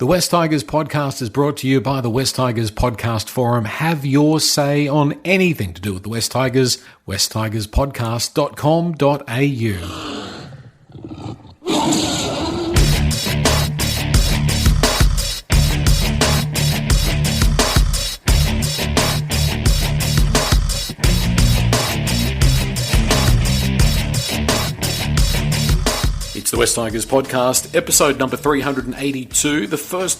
The West Tigers podcast is brought to you by the West Tigers Podcast Forum. Have your say on anything to do with the West Tigers. westtigerspodcast.com.au. It's the West Tigers podcast, episode number 382, the first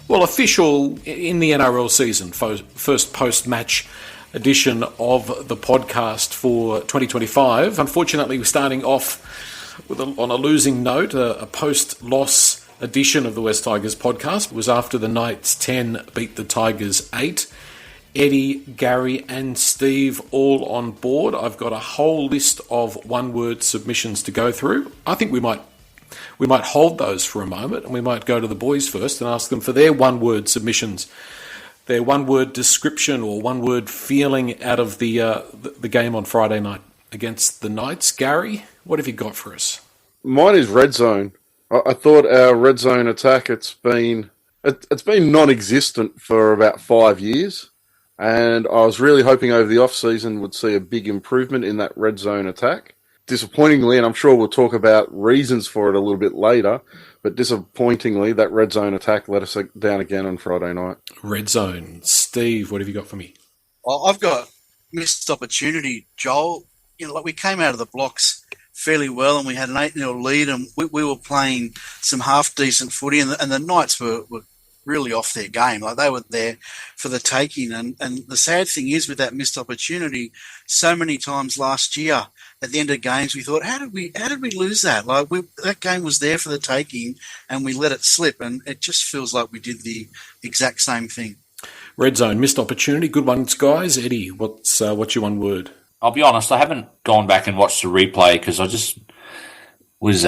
official in the NRL season, first post-match edition of the podcast for 2025. Unfortunately, we're starting off on a losing note, a post-loss edition of the West Tigers podcast. It was after the Knights 10 beat the Tigers 8. Eddie, Gary and Steve all on board. I've got a whole list of one-word submissions to go through. I think we might hold those for a moment, and we might go to the boys first and ask them for their one-word submissions, their one-word description or one-word feeling out of the game on Friday night against the Knights. Gary, what have you got for us? Mine is red zone. I thought our red zone attack, it's been non-existent for about 5 years. And I was really hoping over the off-season would see a big improvement in that red zone attack. Disappointingly, and I'm sure we'll talk about reasons for it a little bit later, but disappointingly, that red zone attack let us down again on Friday night. Red zone. Steve, what have you got for me? Well, I've got missed opportunity, Joel. We came out of the blocks fairly well and we had an 8-0 lead and we were playing some half-decent footy and the Knights were really off their game. Like, they were there for the taking. And the sad thing is, with that missed opportunity, so many times last year at the end of games, we thought, how did we lose that? Like, that game was there for the taking and we let it slip. And it just feels like we did the exact same thing. Red zone, missed opportunity. Good ones, guys. Eddie, what's your one word? I'll be honest, I haven't gone back and watched the replay because I just was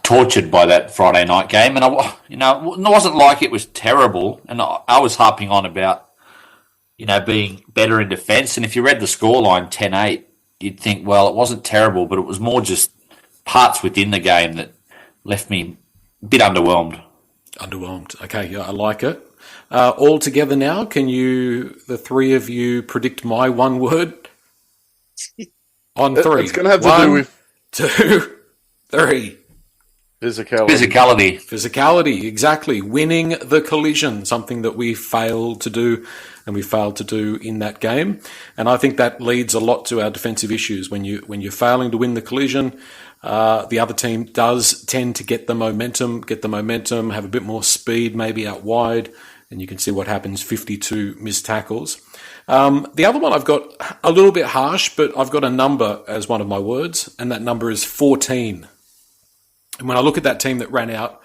tortured by that Friday night game, and it wasn't like it was terrible. And I was harping on about being better in defence. And if you read the scoreline 10-8, you'd think, well, it wasn't terrible, but it was more just parts within the game that left me a bit underwhelmed. Underwhelmed. Okay, yeah, I like it. All together now, can the three of you, predict my one word? On three. It's going to have to do with 2, 3. Physicality, exactly. Winning the collision, something that we failed to do in that game. And I think that leads a lot to our defensive issues. When you're failing to win the collision, the other team does tend to get the momentum, have a bit more speed, maybe out wide, and you can see what happens, 52 missed tackles. The other one I've got a little bit harsh, but I've got a number as one of my words, and that number is 14. And when I look at that team that ran out,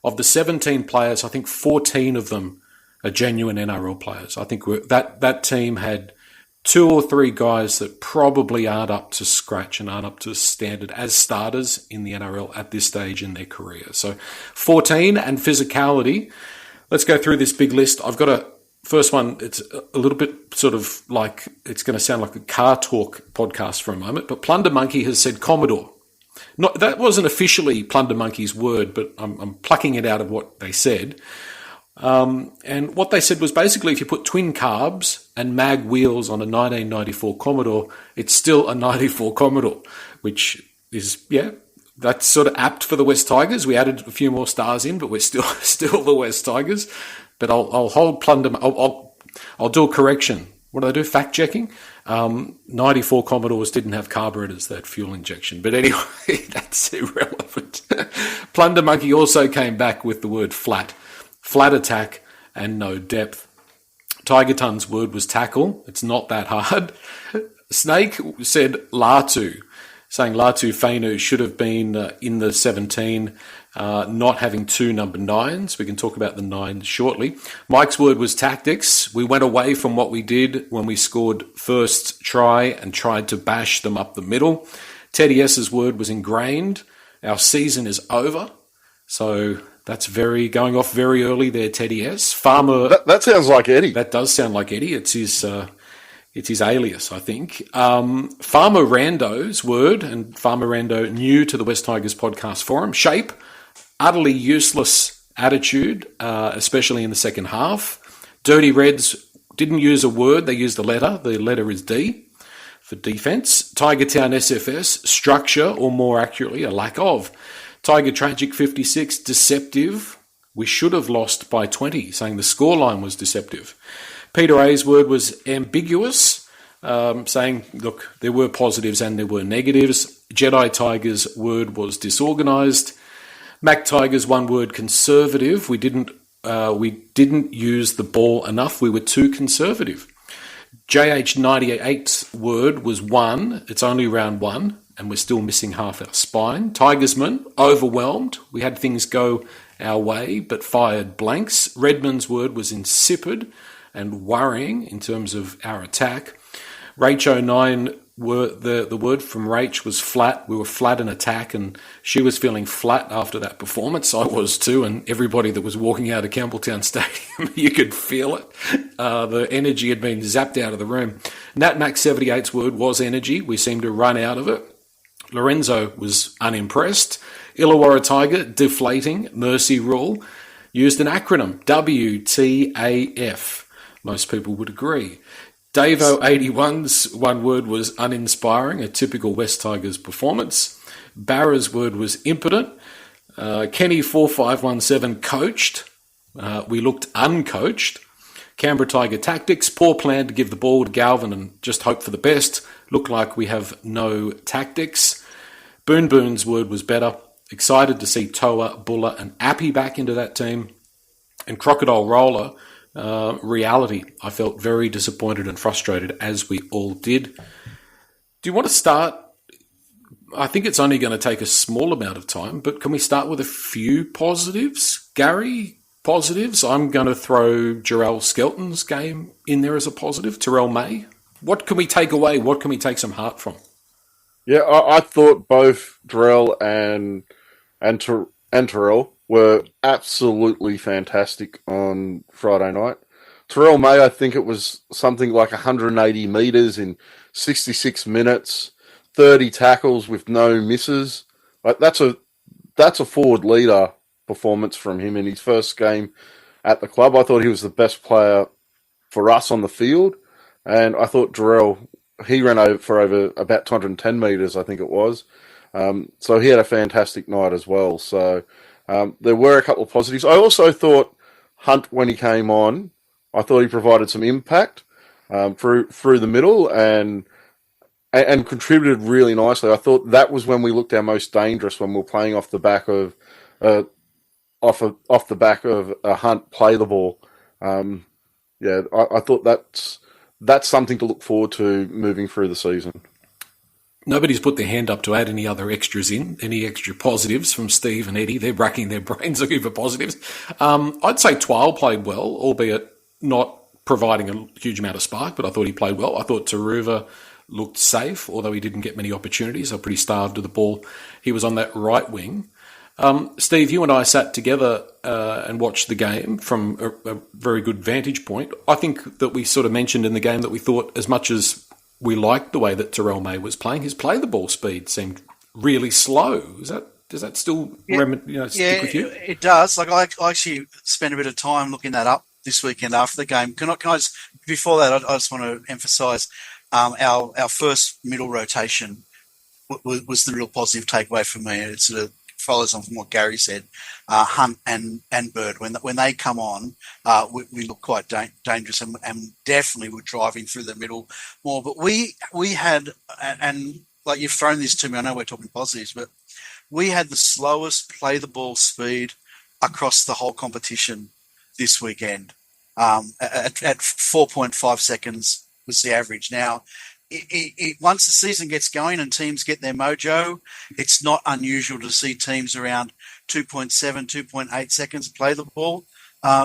of the 17 players, I think 14 of them are genuine NRL players. I think that team had 2 or 3 guys that probably aren't up to scratch and aren't up to standard as starters in the NRL at this stage in their career. So 14 and physicality. Let's go through this big list. I've got a first one. It's a little bit sort of like, it's going to sound like a car talk podcast for a moment, but Plunder Monkey has said Commodore. That wasn't officially Plunder Monkey's word, but I'm plucking it out of what they said. And what they said was basically if you put twin carbs and mag wheels on a 1994 Commodore, it's still a 94 Commodore, which is, that's sort of apt for the West Tigers. We added a few more stars in, but we're still the West Tigers. But I'll hold Plunder. I'll do a correction. What do they do? Fact checking. 94 Commodores didn't have carburetors, they had fuel injection. But anyway, that's irrelevant. Plunder Monkey also came back with the word flat attack and no depth. Tiger Ton's word was tackle. It's not that hard. Snake said Latu, saying Latu Fainu should have been in the 17, not having 2 number 9s. We can talk about the 9 shortly. Mike's word was tactics. We went away from what we did when we scored first try and tried to bash them up the middle. Teddy S's word was ingrained. Our season is over. So that's going off very early there, Teddy S. Farmer. That sounds like Eddie. That does sound like Eddie. It's his alias, I think. Farmer Rando's word, and Farmer Rando new to the West Tigers podcast forum, shape, utterly useless attitude, especially in the second half. Dirty Reds didn't use a word, they used a letter. The letter is D for defence. Tiger Town SFS, structure, or more accurately, a lack of. Tiger Tragic 56, deceptive. We should have lost by 20, saying the scoreline was deceptive. Peter A's word was ambiguous, saying, look, there were positives and there were negatives. Jedi Tiger's word was disorganised. Mac Tiger's one word, conservative. We didn't use the ball enough. We were too conservative. JH98's word was one. It's only round one, and we're still missing half our spine. Tigersman, overwhelmed. We had things go our way, but fired blanks. Redman's word was insipid and worrying in terms of our attack. Rach09, the word from Rach was flat. We were flat in attack, and she was feeling flat after that performance. I was too, and everybody that was walking out of Campbelltown Stadium, you could feel it. The energy had been zapped out of the room. NatMax78's word was energy. We seemed to run out of it. Lorenzo was unimpressed. Illawarra Tiger, deflating. Mercy Rule used an acronym, WTAF. Most people would agree. Davo81's one word was uninspiring, a typical West Tigers performance. Barra's word was impotent. Kenny4517 coached. We looked uncoached. Canberra Tiger tactics, poor plan to give the ball to Galvin and just hope for the best. Look like we have no tactics. Boon Boon's word was better. Excited to see Toa, Buller and Appy back into that team. And Crocodile Roller, reality. I felt very disappointed and frustrated, as we all did. Do you want to start? I think it's only going to take a small amount of time, but can we start with a few positives? Gary, positives. I'm going to throw Jarrell Skelton's game in there as a positive. Terrell May. What can we take away? What can we take some heart from? Yeah, I thought both Jarrell and Terrell were absolutely fantastic on Friday night. Terrell May, I think it was something like 180 metres in 66 minutes, 30 tackles with no misses. Like that's a forward leader performance from him in his first game at the club. I thought he was the best player for us on the field, and I thought Jarrell, he ran over for about 210 metres, I think it was. So he had a fantastic night as well. So there were a couple of positives. I also thought Hunt, when he came on, I thought he provided some impact through the middle and contributed really nicely. I thought that was when we looked our most dangerous, when we were playing off the back of a Hunt play the ball. I thought that's something to look forward to moving through the season. Nobody's put their hand up to add any other extras in, any extra positives from Steve and Eddie. They're racking their brains looking for positives. I'd say Twile played well, albeit not providing a huge amount of spark, but I thought he played well. I thought Taruva looked safe, although he didn't get many opportunities. I'm pretty starved of the ball. He was on that right wing. Steve, you and I sat together and watched the game from a very good vantage point. I think that we sort of mentioned in the game that we thought, as much as we liked the way that Terrell May was playing, his play the ball speed seemed really slow. Does that still stick with you? It does. Like I actually spent a bit of time looking that up this weekend after the game. Can I just, before that, I just want to emphasise our first middle rotation was the real positive takeaway for me. It sort of follows on from what Gary said. Hunt and Bird, when they come on, we look quite dangerous and definitely were driving through the middle more. But we had, and like you've thrown this to me, I know we're talking positives, but we had the slowest play the ball speed across the whole competition this weekend. At 4.5 seconds was the average. Now, once the season gets going and teams get their mojo, it's not unusual to see teams around 2.7, 2.8 seconds play the ball.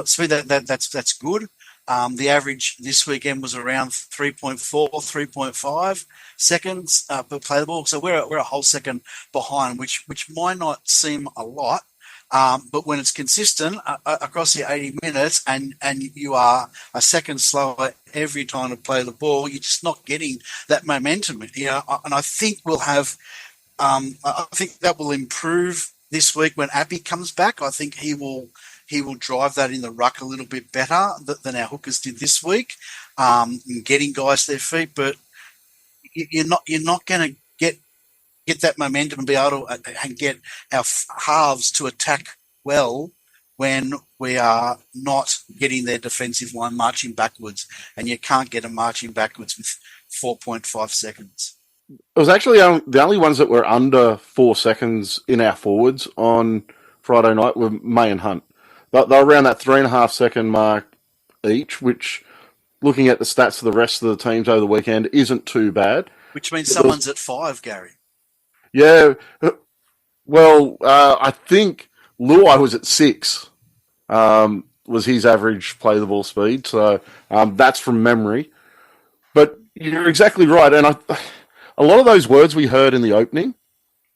So that's good. The average this weekend was around 3.4, 3.5 seconds per play the ball. So we're a whole second behind, which might not seem a lot. But when it's consistent across the 80 minutes and you are a second slower every time to play the ball, you're just not getting that momentum. And I think we'll have, I think that will improve this week when Appy comes back. I think he will he will drive that in the ruck a little bit better than our hookers did this week, in getting guys to their feet. But you're not going to get that momentum and be able to and get our halves to attack well when we are not getting their defensive line marching backwards, and you can't get them marching backwards with 4.5 seconds. It was actually the only ones that were under 4 seconds in our forwards on Friday night were May and Hunt. They were around that 3.5 second mark each, which, looking at the stats for the rest of the teams over the weekend, isn't too bad. Which means someone's at 5, Gary. Yeah. Well, I think Luai was at 6, was his average play the ball speed. So that's from memory. But you're exactly right. And a lot of those words we heard in the opening,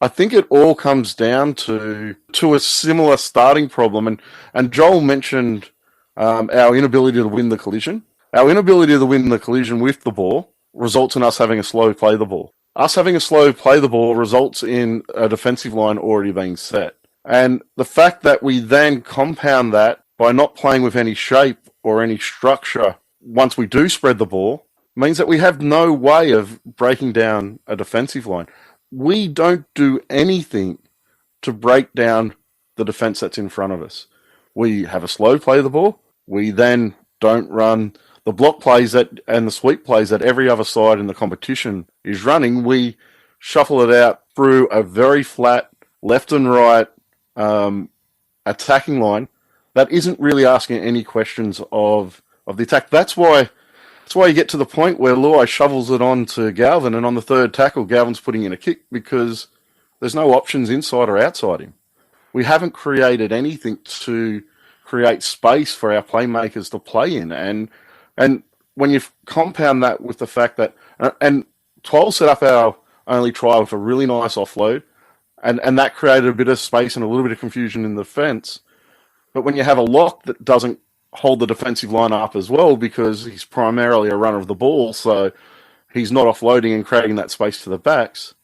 I think it all comes down to a similar starting problem. And Joel mentioned our inability to win the collision. Our inability to win the collision with the ball results in us having a slow play the ball. Us having a slow play the ball results in a defensive line already being set. And the fact that we then compound that by not playing with any shape or any structure once we do spread the ball means that we have no way of breaking down a defensive line. We don't do anything to break down the defense that's in front of us. We have a slow play the ball. We then don't run the block plays and the sweep plays that every other side in the competition is running. We shuffle it out through a very flat left and right attacking line that isn't really asking any questions of the attack. That's why you get to the point where Luai shovels it on to Galvin, and on the third tackle, Galvin's putting in a kick because there's no options inside or outside him. We haven't created anything to create space for our playmakers to play in. And when you compound that with the fact that, and Twal set up our only try with a really nice offload, and that created a bit of space and a little bit of confusion in the defence. But when you have a lock that doesn't hold the defensive line up as well, because he's primarily a runner of the ball, so he's not offloading and creating that space to the backs,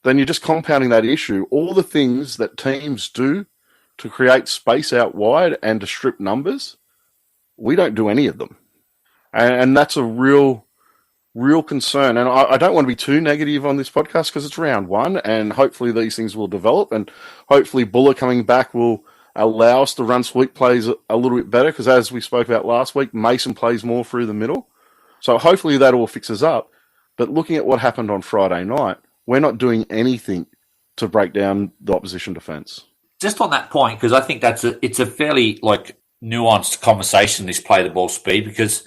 then you're just compounding that issue. All the things that teams do to create space out wide and to strip numbers, we don't do any of them. And that's a real concern. And I don't want to be too negative on this podcast because it's round one, and hopefully these things will develop, and hopefully Buller coming back will allow us to run sweep plays a little bit better, because as we spoke about last week, Mason plays more through the middle. So hopefully that all fixes up. But looking at what happened on Friday night, we're not doing anything to break down the opposition defence. Just on that point, because I think it's a fairly nuanced conversation, this play the ball speed, because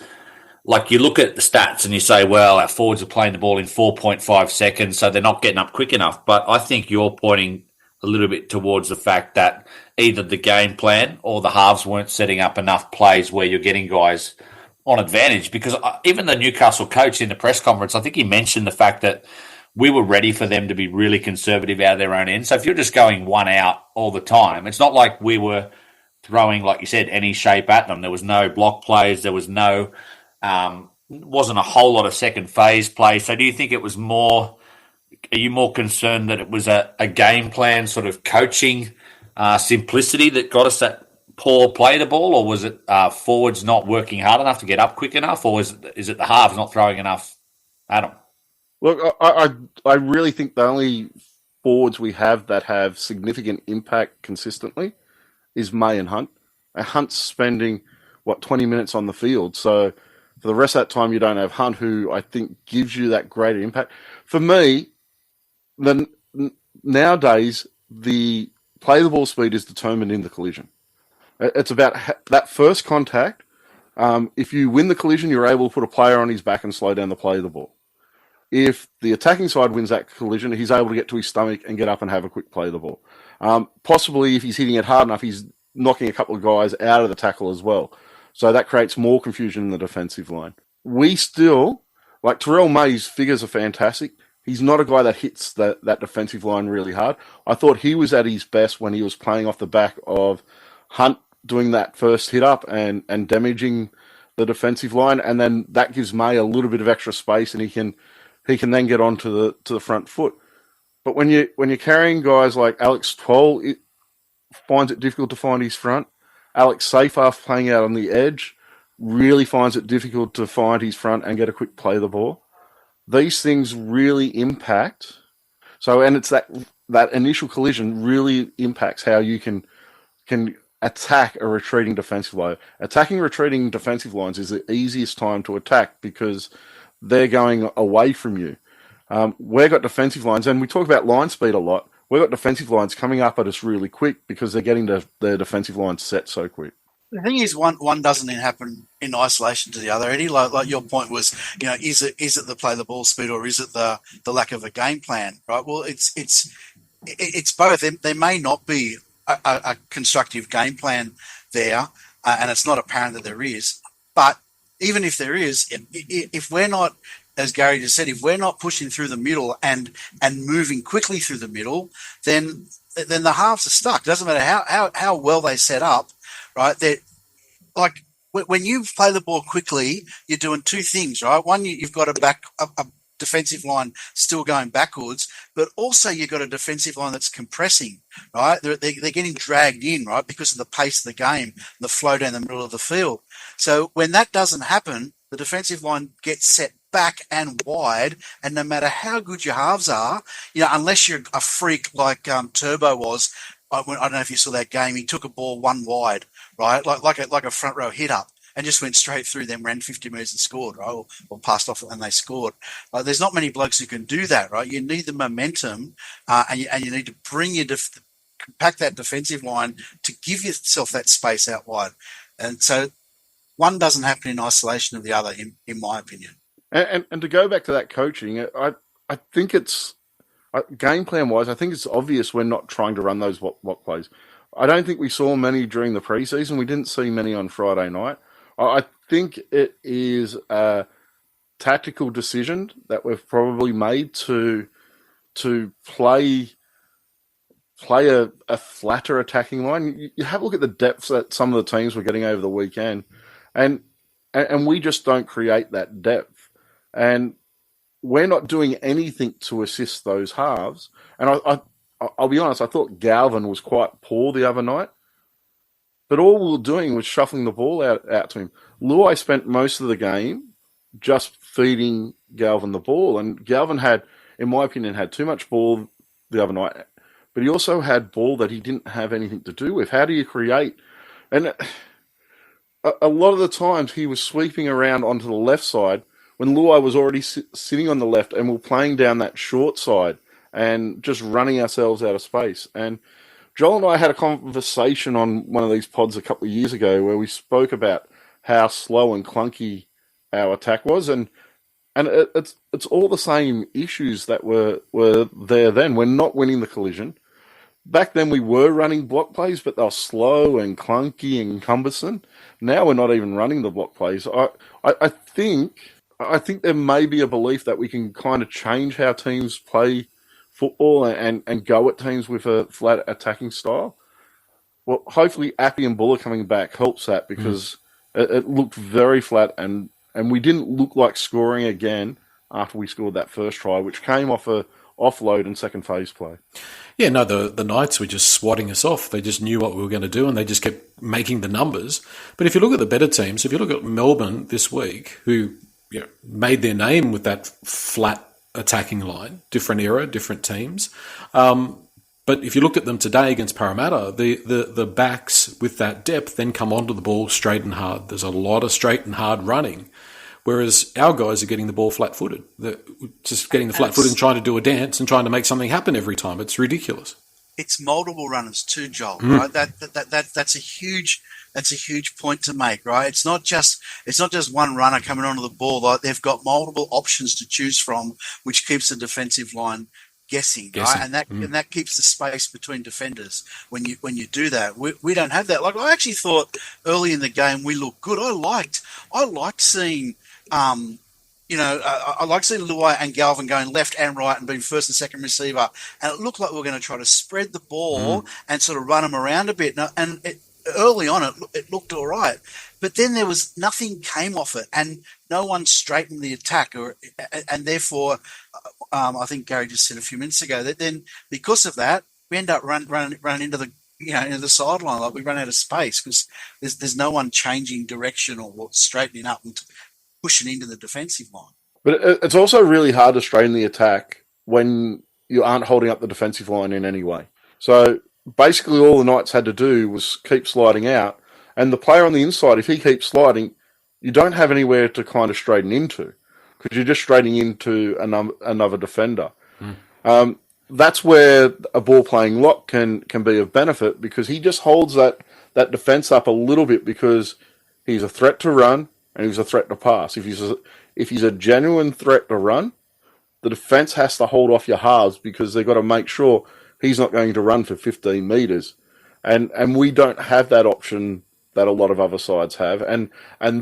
you look at the stats and you say, well, our forwards are playing the ball in 4.5 seconds, so they're not getting up quick enough. But I think you're pointing a little bit towards the fact that either the game plan or the halves weren't setting up enough plays where you're getting guys on advantage. Because even the Newcastle coach in the press conference, I think he mentioned the fact that we were ready for them to be really conservative out of their own end. So if you're just going one out all the time, it's not like we were throwing, like you said, any shape at them. There was no block plays. There was no, wasn't a whole lot of second phase play. So do you think it was more, are you more concerned that it was a game plan sort of coaching simplicity that got us that poor play the ball, or was it forwards not working hard enough to get up quick enough, or is it the halves not throwing enough at them? Look, I really think the only forwards we have that have significant impact consistently is May and Hunt. And Hunt's spending, 20 minutes on the field. So for the rest of that time, you don't have Hunt, who I think gives you that greater impact. For me, nowadays, the play the ball speed is determined in the collision. It's about that first contact. If you win the collision, you're able to put a player on his back and slow down the play of the ball. If the attacking side wins that collision, he's able to get to his stomach and get up and have a quick play of the ball. Possibly, if he's hitting it hard enough, he's knocking a couple of guys out of the tackle as well. So that creates more confusion in the defensive line. We still, Terrell May's figures are fantastic. He's not a guy that hits that defensive line really hard. I thought he was at his best when he was playing off the back of Hunt doing that first hit up and damaging the defensive line, and then that gives May a little bit of extra space, and he can then get onto the front foot. But when you're carrying guys like Alex Twal, it finds it difficult to find his front. Alex Seyfarth playing out on the edge really finds it difficult to find his front and get a quick play of the ball. These things really impact. So, and it's that initial collision really impacts how you can attack a retreating defensive line. Attacking retreating defensive lines is the easiest time to attack because they're going away from you. We've got defensive lines, and we talk about line speed a lot. We've got defensive lines coming up at us really quick because they're getting their defensive lines set so quick. The thing is, one doesn't happen in isolation to the other, Eddie. Like your point was, is it the play the ball speed or is it the lack of a game plan, right? Well, it's both. There may not be a constructive game plan there, and it's not apparent that there is. But even if there is, if we're not, as Gary just said, if we're not pushing through the middle and moving quickly through the middle, then the halves are stuck. It doesn't matter how well they set up. Right, that like when you play the ball quickly, you're doing two things, right? One, you've got a defensive line still going backwards, but also you've got a defensive line that's compressing, right? They're getting dragged in, right, because of the pace of the game, the flow down the middle of the field. So when that doesn't happen, the defensive line gets set back and wide, and no matter how good your halves are, unless you're a freak like Turbo was. I don't know if you saw that game. He took a ball one wide, right, like a front row hit up, and just went straight through them, ran 50 metres and scored, right, or passed off and they scored. There's not many blokes who can do that, right? You need the momentum, and you need to bring compact that defensive line to give yourself that space out wide, and so one doesn't happen in isolation of the other, in my opinion. And to go back to that coaching, I think it's. Game plan wise, I think it's obvious we're not trying to run those block plays. I don't think we saw many during the preseason. We didn't see many on Friday night. I think it is a tactical decision that we've probably made to play a flatter attacking line. You have a look at the depth that some of the teams were getting over the weekend, and we just don't create that depth. And we're not doing anything to assist those halves. And I'll be honest, I thought Galvin was quite poor the other night. But all we were doing was shuffling the ball out to him. Luai spent most of the game just feeding Galvin the ball. And Galvin had, in my opinion, had too much ball the other night. But he also had ball that he didn't have anything to do with. How do you create? And a lot of the times he was sweeping around onto the left side when Luai was already sitting on the left and we're playing down that short side and just running ourselves out of space. And Joel and I had a conversation on one of these pods a couple of years ago where we spoke about how slow and clunky our attack was, and it's all the same issues that were there then. We're not winning the collision. Back then we were running block plays, but they were slow and clunky and cumbersome. Now we're not even running the block plays. I think there may be a belief that we can kind of change how teams play football and go at teams with a flat attacking style. Well, hopefully Appy and Buller coming back helps that because it looked very flat and we didn't look like scoring again after we scored that first try, which came off a offload and second phase play. Yeah, no, the Knights were just swatting us off. They just knew what we were going to do and they just kept making the numbers. But if you look at the better teams, if you look at Melbourne this week, who made their name with that flat attacking line, different era, different teams. But if you looked at them today against Parramatta, the backs with that depth then come onto the ball straight and hard. There's a lot of straight and hard running, whereas our guys are getting the ball flat-footed. They're just getting the flat-footed and trying to do a dance and trying to make something happen every time. It's ridiculous. It's multiple runners too, Joel. Right? That's a huge point to make, right? It's not just one runner coming onto the ball. Like they've got multiple options to choose from, which keeps the defensive line guessing. Right? And that keeps the space between defenders when you do that. We don't have that. Like I actually thought early in the game we looked good. I liked seeing I like seeing Luai and Galvin going left and right and being first and second receiver. And it looked like we were going to try to spread the ball and sort of run them around a bit. Early on, it looked all right. But then there was nothing came off it and no one straightened the attack. And therefore, I think Gary just said a few minutes ago that then because of that, we end up running into the into the sideline. Like we run out of space because there's no one changing direction or straightening up and pushing into the defensive line. But it's also really hard to straighten the attack when you aren't holding up the defensive line in any way. So basically all the Knights had to do was keep sliding out, and the player on the inside, if he keeps sliding, you don't have anywhere to kind of straighten into because you're just straightening into another defender. That's where a ball-playing lock can be of benefit because he just holds that defence up a little bit because he's a threat to run and he's a threat to pass. If he's a genuine threat to run, the defence has to hold off your halves because they've got to make sure he's not going to run for 15 metres. And we don't have that option that a lot of other sides have. And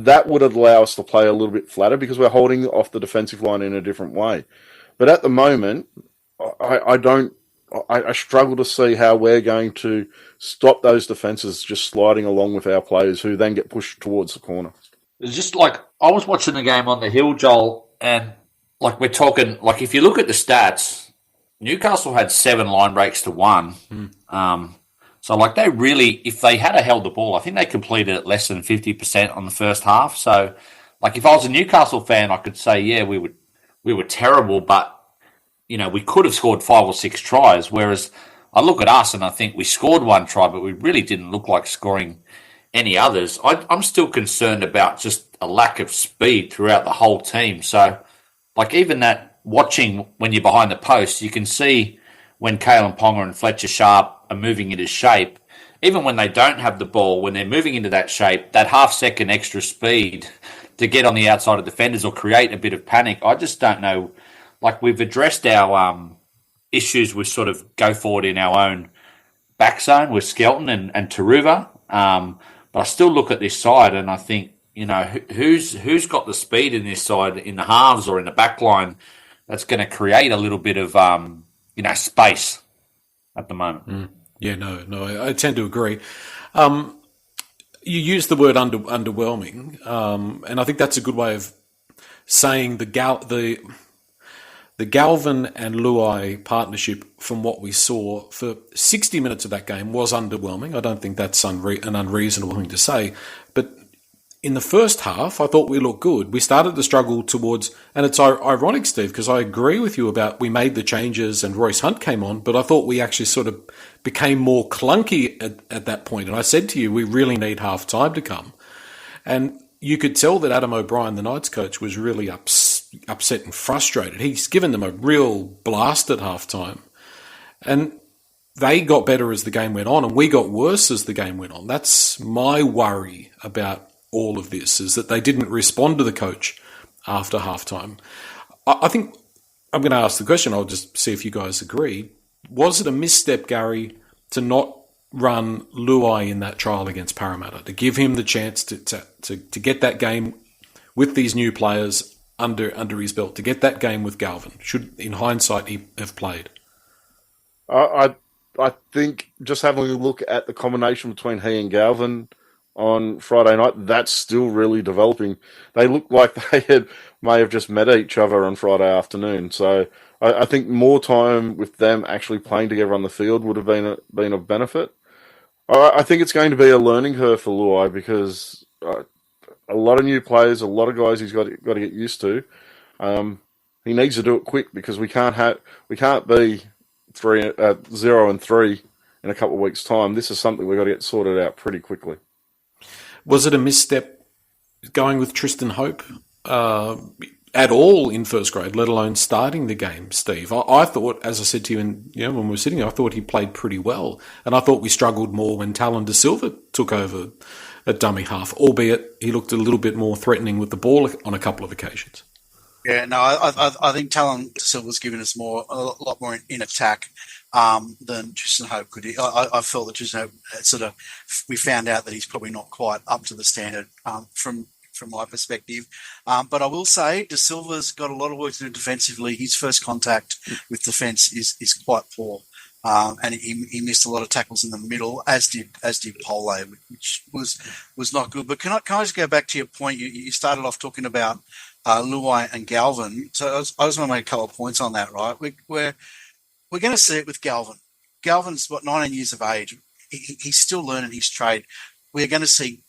that would allow us to play a little bit flatter because we're holding off the defensive line in a different way. But at the moment, I struggle to see how we're going to stop those defences just sliding along with our players who then get pushed towards the corner. It's just like I was watching the game on the hill, Joel, and like we're talking, like if you look at the stats, Newcastle had 7 line breaks to 1. So like they really, if they had held the ball, I think they completed it less than 50% on the first half. So like if I was a Newcastle fan, I could say, yeah, we were terrible, but we could have scored 5 or 6 tries. Whereas I look at us and I think we scored 1 try, but we really didn't look like scoring any others. I'm still concerned about just a lack of speed throughout the whole team. So like even that watching when you're behind the post, you can see when Kalen Ponga and Fletcher Sharp are moving into shape, even when they don't have the ball, when they're moving into that shape, that half-second extra speed to get on the outside of defenders or create a bit of panic. I just don't know. Like we've addressed our issues with sort of go forward in our own back zone with Skelton and Taruva. But I still look at this side and I think, who's got the speed in this side in the halves or in the back line that's going to create a little bit of, space at the moment. Yeah, no, I tend to agree. You used the word underwhelming, and I think that's a good way of saying the Galvin and Luai partnership from what we saw for 60 minutes of that game was underwhelming. I don't think that's an unreasonable thing to say. But in the first half, I thought we looked good. We started to struggle towards, and it's ironic, Steve, because I agree with you about we made the changes and Royce Hunt came on, but I thought we actually sort of became more clunky at that point. And I said to you, we really need half time to come. And you could tell that Adam O'Brien, the Knights coach, was really upset and frustrated. He's given them a real blast at halftime. And they got better as the game went on, and we got worse as the game went on. That's my worry about all of this, is that they didn't respond to the coach after halftime. I think I'm going to ask the question. I'll just see if you guys agree. Was it a misstep, Gary, to not run Luai in that trial against Parramatta, to give him the chance to get that game with these new players under his belt, to get that game with Galvin? Should, in hindsight, he have played? I think just having a look at the combination between he and Galvin on Friday night, that's still really developing. They look like they may have just met each other on Friday afternoon. So I think more time with them actually playing together on the field would have been of benefit. I think it's going to be a learning curve for Luai because a lot of new players, a lot of guys he's got to get used to. He needs to do it quick because we can't be 0-3 in a couple of weeks' time. This is something we've got to get sorted out pretty quickly. Was it a misstep going with Tristan Hope at all in first grade, let alone starting the game, Steve? I thought, as I said to you, when we were sitting there, I thought he played pretty well. And I thought we struggled more when Talon De Silva took over at dummy half, albeit he looked a little bit more threatening with the ball on a couple of occasions. Yeah, no, I think Talon De Silva's given us a lot more in attack than Tristan Hope could. I felt that Tristan Hope we found out that he's probably not quite up to the standard from my perspective. But I will say De Silva's got a lot of work to do defensively. His first contact with defence is quite poor. And he missed a lot of tackles in the middle, as did Pole, which was not good. But can I just go back to your point? You started off talking about Luai and Galvin. So I just want to make a couple of points on that, right? We're going to see it with Galvin. Galvin's 19 years of age. he's still learning his trade. We're going to see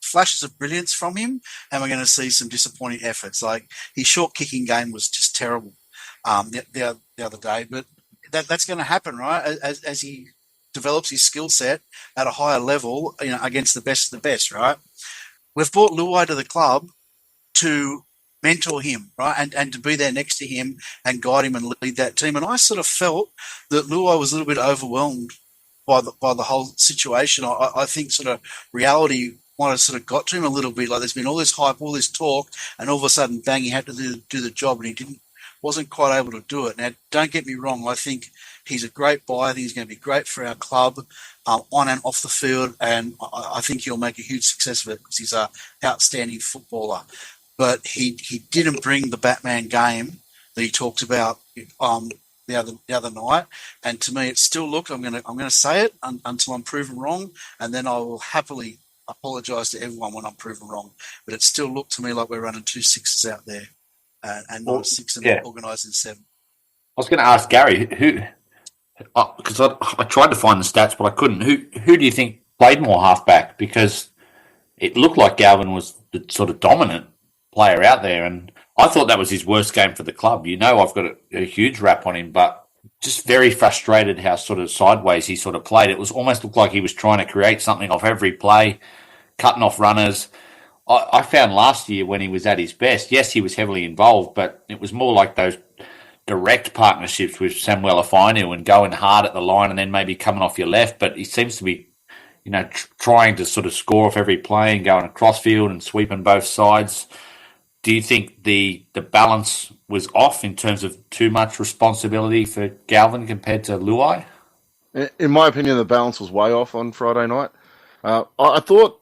flashes of brilliance from him, and we're going to see some disappointing efforts. Like his short kicking game was just terrible the other day, but that's going to happen, right? As he develops his skill set at a higher level, against the best of the best, right? We've brought Luai to the club to mentor him, right, and to be there next to him and guide him and lead that team. And I sort of felt that Luai was a little bit overwhelmed by the whole situation. I think sort of reality might have sort of got to him a little bit. Like there's been all this hype, all this talk, and all of a sudden, bang, he had to do the job, and he wasn't quite able to do it. Now, don't get me wrong. I think he's a great buy. I think he's going to be great for our club on and off the field, and I think he'll make a huge success of it because he's an outstanding footballer. But he didn't bring the Batman game that he talked about the other night, and to me, it still looked. I'm gonna say it until I'm proven wrong, and then I will happily apologise to everyone when I'm proven wrong. But it still looked to me like we're running 2 6s out there, and not a 6 and organised in 7. I was going to ask Gary who, because I tried to find the stats, but I couldn't. Who do you think played more halfback? Because it looked like Galvin was the sort of dominant player out there, and I thought that was his worst game for the club. I've got a huge rap on him, but just very frustrated how sort of sideways he sort of played. It was almost looked like he was trying to create something off every play, cutting off runners. I found last year when he was at his best, yes, he was heavily involved, but it was more like those direct partnerships with Samuel Afainu and going hard at the line and then maybe coming off your left. But he seems to be, trying to sort of score off every play and going across field and sweeping both sides. Do you think the balance was off in terms of too much responsibility for Galvin compared to Luai? In my opinion, the balance was way off on Friday night. I thought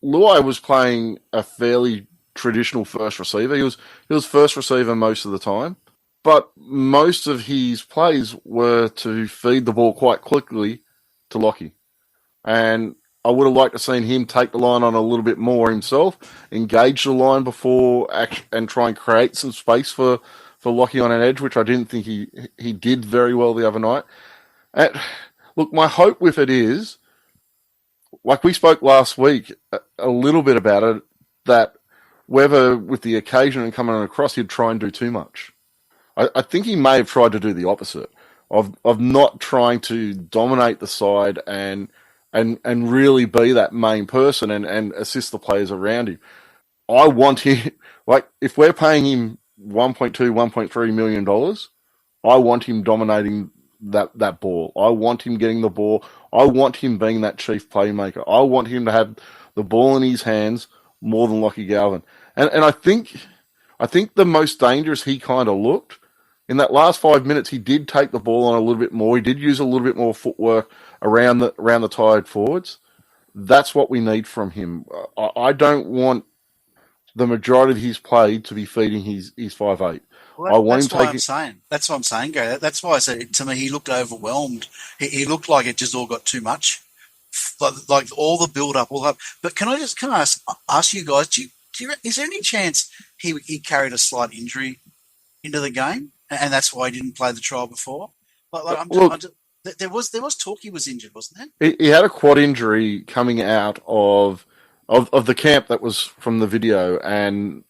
Luai was playing a fairly traditional first receiver. He was first receiver most of the time, but most of his plays were to feed the ball quite quickly to Lockie. And I would have liked to seen him take the line on a little bit more himself, engage the line before and try and create some space for Lockie on an edge, which I didn't think he did very well the other night. And look, my hope with it is, like we spoke last week a little bit about it, that whether with the occasion and coming across, he'd try and do too much. I think he may have tried to do the opposite of not trying to dominate the side and really be that main person and assist the players around him. I want him, like, if we're paying him $1.2, $1.3 million, I want him dominating that ball. I want him getting the ball. I want him being that chief playmaker. I want him to have the ball in his hands more than Lockie Galvin. And I think the most dangerous he kind of looked, in that last 5 minutes, he did take the ball on a little bit more. He did use a little bit more footwork around the tired forwards. That's what we need from him. I don't want the majority of his play to be feeding his 5'8". Well, I want that's what I'm saying. That's what I'm saying, Gary. That's why I said, to me, he looked overwhelmed. He looked like it just all got too much, like all the build up, all that. But can I ask you guys? Is there any chance he carried a slight injury into the game, and that's why he didn't play the trial before? There was talk he was injured, wasn't there? He had a quad injury coming out of the camp that was from the video, and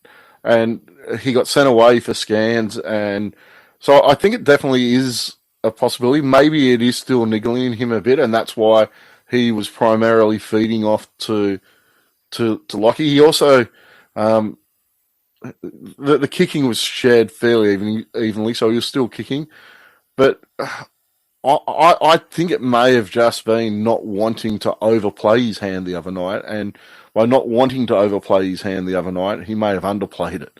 he got sent away for scans, and so I think it definitely is a possibility. Maybe it is still niggling him a bit, and that's why he was primarily feeding off to Lockie. He also the kicking was shared fairly evenly, so he was still kicking, but I think it may have just been not wanting to overplay his hand the other night, and by not wanting to overplay his hand the other night, he may have underplayed it.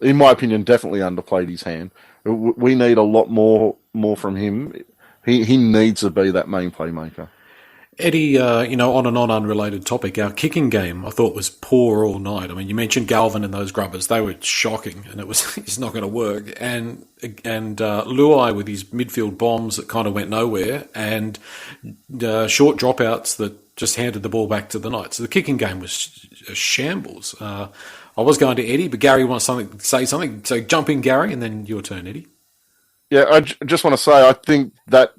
In my opinion, definitely underplayed his hand. We need a lot more from him. He needs to be that main playmaker. Eddie, on a non-unrelated topic, our kicking game I thought was poor all night. I mean, you mentioned Galvin and those grubbers; they were shocking, and it's not going to work. And Luai with his midfield bombs that kind of went nowhere, and short dropouts that just handed the ball back to the Knights. So the kicking game was a shambles. I was going to Eddie, but Gary wants to say something. So jump in, Gary, and then your turn, Eddie. Yeah, I just want to say I think that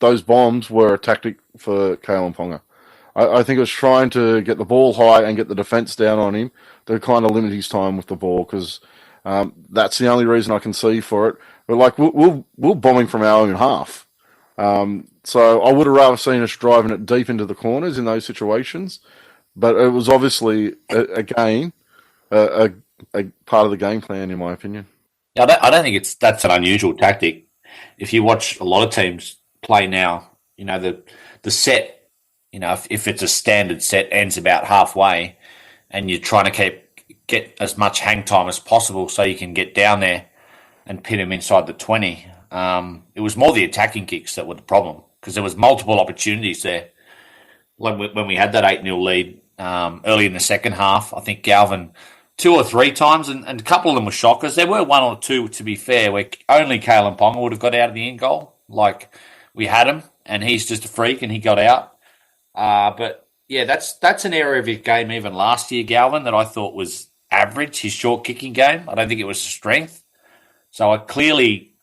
those bombs were a tactic for Kalen Ponga. I think it was trying to get the ball high and get the defence down on him to kind of limit his time with the ball, because that's the only reason I can see for it. But like we'll bomb him from our own half. So I would have rather seen us driving it deep into the corners in those situations. But it was obviously a part of the game plan, in my opinion. I don't think that's an unusual tactic. If you watch a lot of teams play now, the set, if it's a standard set, ends about halfway, and you're trying to get as much hang time as possible so you can get down there and pin them inside the 20. It was more the attacking kicks that were the problem, because there was multiple opportunities there. When we had that 8-0 lead early in the second half, I think Galvin 2 or 3 times, and a couple of them were shockers. There were 1 or 2, to be fair, where only Kalen Ponga would have got out of the end goal. Like, we had him, and he's just a freak, and he got out. But, yeah, that's an area of his game even last year, Galvin, that I thought was average, his short kicking game. I don't think it was a strength. So I clearly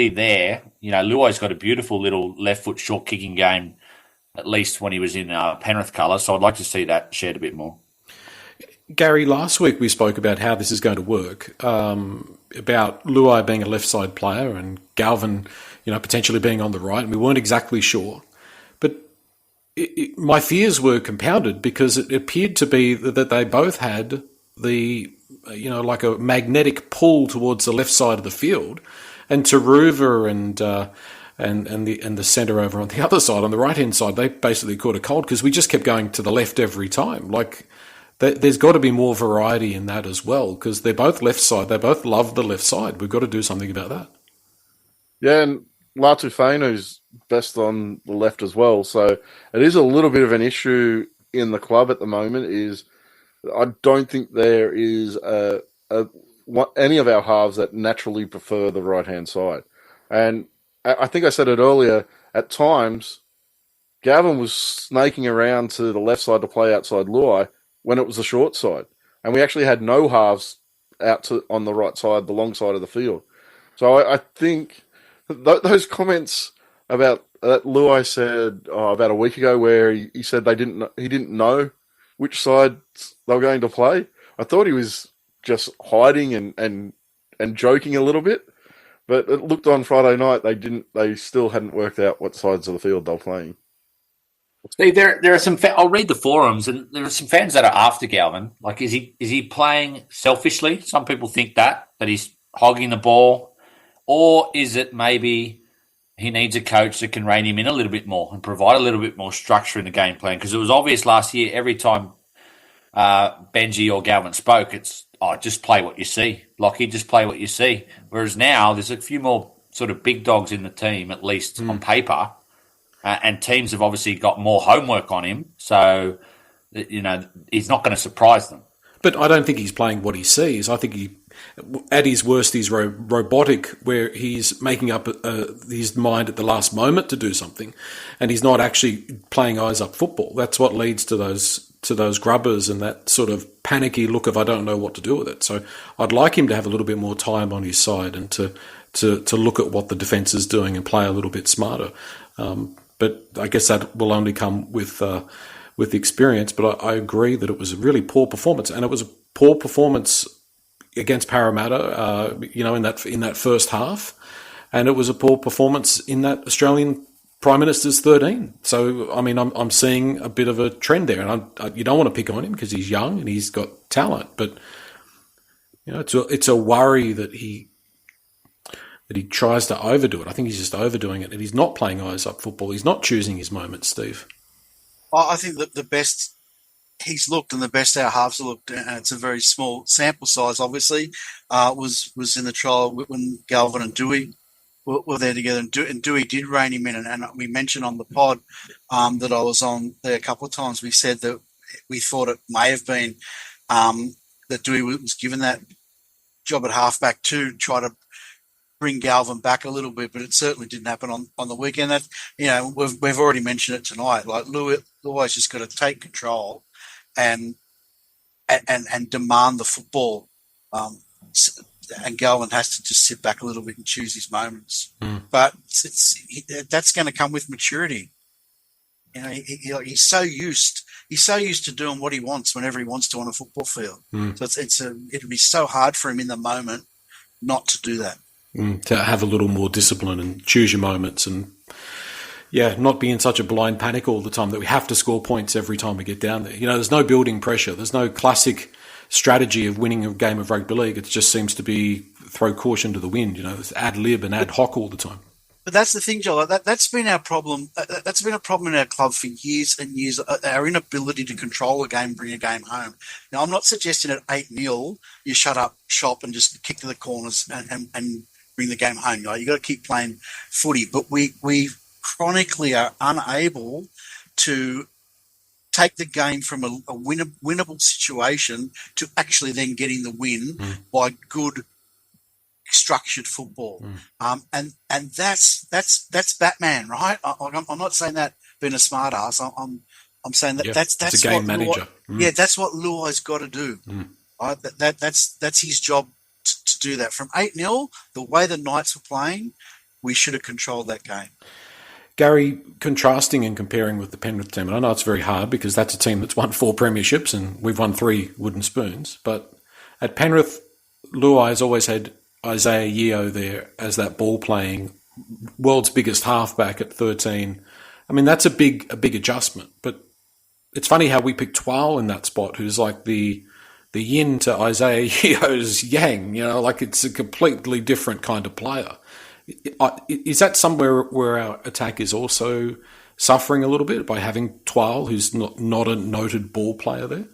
there, Luai's got a beautiful little left foot short kicking game, at least when he was in Penrith colours. So I'd like to see that shared a bit more. Gary, last week we spoke about how this is going to work, about Luai being a left side player and Galvin, potentially being on the right, and we weren't exactly sure. But my fears were compounded because it appeared to be that they both had the, like a magnetic pull towards the left side of the field, and Taruva and the centre over on the other side, on the right hand side, they basically caught a cold because we just kept going to the left every time. Like, there's got to be more variety in that as well, because they're both left side. They both love the left side. We've got to do something about that. Yeah, and Latu Fanu's best on the left as well. So it is a little bit of an issue in the club at the moment. Is I don't think there is any of our halves that naturally prefer the right-hand side. And I think I said it earlier, at times, Gavin was snaking around to the left side to play outside Luai when it was the short side. And we actually had no halves on the right side, the long side of the field. So I think those comments about that Luai said about a week ago, where he said he didn't know which side they were going to play. I thought he was just hiding and joking a little bit. But it looked on Friday night they still hadn't worked out what sides of the field they were playing. See, there are some. I'll read the forums, and there are some fans that are after Galvin. Like, is he playing selfishly? Some people think that he's hogging the ball, or is it maybe he needs a coach that can rein him in a little bit more and provide a little bit more structure in the game plan? Because it was obvious last year, every time Benji or Galvin spoke, it's just play what you see. Lockie, just play what you see. Whereas now there's a few more sort of big dogs in the team, at least on paper. And teams have obviously got more homework on him, so he's not going to surprise them. But I don't think he's playing what he sees. I think at his worst, he's robotic, where he's making up his mind at the last moment to do something, and he's not actually playing eyes up football. That's what leads to those grubbers and that sort of panicky look of I don't know what to do with it. So I'd like him to have a little bit more time on his side and to look at what the defence is doing and play a little bit smarter. But I guess that will only come with experience. But I agree that it was a really poor performance, and it was a poor performance against Parramatta, in that first half, and it was a poor performance in that Australian Prime Minister's 13. So I mean, I'm seeing a bit of a trend there, and you don't want to pick on him because he's young and he's got talent, but it's a worry that he tries to overdo it. I think he's just overdoing it, and he's not playing eyes up football. He's not choosing his moments, Steve. I think that the best he's looked and the best our halves have looked, and it's a very small sample size, obviously, was in the trial when Galvin and Dewey were there together, and Dewey did rein him in. And we mentioned on the pod that I was on there a couple of times, we said that we thought it may have been that Dewey was given that job at halfback to try to bring Galvin back a little bit, but it certainly didn't happen on the weekend. That we've already mentioned it tonight. Like Luai's just got to take control and demand the football, and Galvin has to just sit back a little bit and choose his moments. But that's going to come with maturity. You know, he's so used to doing what he wants whenever he wants to on a football field. So it'd be so hard for him in the moment not to do that. To have a little more discipline and choose your moments and, not be in such a blind panic all the time that we have to score points every time we get down there. You know, there's no building pressure. There's no classic strategy of winning a game of rugby league. It just seems to be throw caution to the wind. You know, it's ad lib and ad hoc all the time. But that's the thing, Joel. That's been our problem. That's been a problem in our club for years and years. Our inability to control a game, bring a game home. Now, I'm not suggesting at 8-0 you shut up shop and just kick to the corners and bring the game home. You got to keep playing footy. But we chronically are unable to take the game from a winnable situation to actually then getting the win by good structured football. And that's Batman, right? I'm not saying that being a smart ass. I'm saying that that's a game manager. That's what Luai's got to do. Right? That's his job to do that. From 8-0, the way the Knights were playing, we should have controlled that game. Gary, contrasting and comparing with the Penrith team, and I know it's very hard because that's a team that's won 4 premierships and we've won 3 wooden spoons, but at Penrith, Luai has always had Isaiah Yeo there as that ball-playing, world's biggest halfback at 13. I mean, that's a big adjustment, but it's funny how we picked Twal in that spot, who's like the yin to Isaiah Yeo's yang, you know, like it's a completely different kind of player. Is that somewhere where our attack is also suffering a little bit by having Twal, who's not a noted ball player there?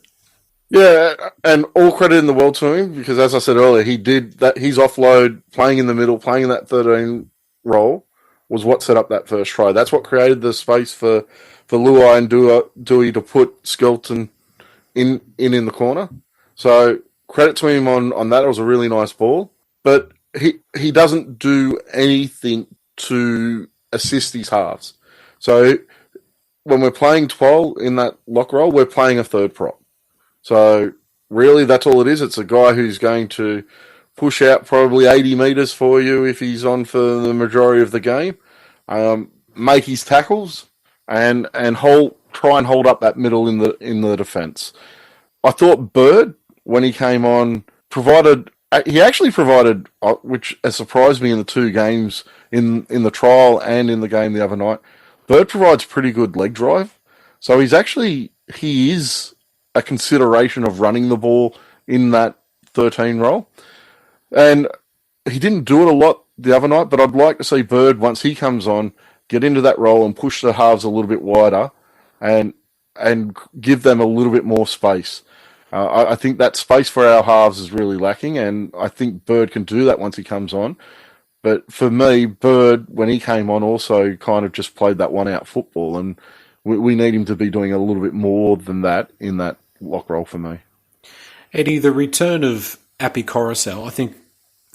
Yeah, and all credit in the world to him because, as I said earlier, he did that. His offload, playing in the middle, playing in that 13 role, was what set up that first try. That's what created the space for Luai and Dewey to put Skelton in the corner. So credit to him on that. It was a really nice ball, but he doesn't do anything to assist his halves. So when we're playing 12 in that lock role, we're playing a third prop. So really that's all it is. It's a guy who's going to push out probably 80 metres for you if he's on for the majority of the game, make his tackles and try and hold up that middle in the defence. I thought Bird, when he came on, he actually provided, which has surprised me in the 2 games, in the trial and in the game the other night, Bird provides pretty good leg drive. So he is a consideration of running the ball in that 13 role. And he didn't do it a lot the other night, but I'd like to see Bird, once he comes on, get into that role and push the halves a little bit wider and give them a little bit more space. I think that space for our halves is really lacking, and I think Bird can do that once he comes on. But for me, Bird, when he came on, also kind of just played that one-out football, and we need him to be doing a little bit more than that in that lock role for me. Eddie, the return of Api Coruscant, I think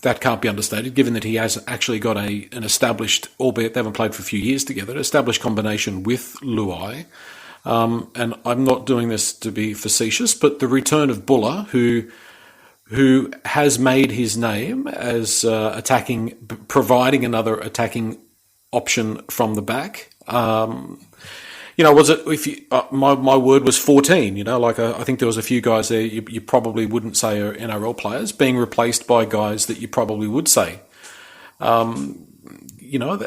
that can't be understated, given that he has actually got an established, albeit they haven't played for a few years together, an established combination with Luai. And I'm not doing this to be facetious, but the return of Buller, who has made his name as providing another attacking option from the back. Was it? My word was 14. I think there was a few guys there you probably wouldn't say are NRL players being replaced by guys that you probably would say. Are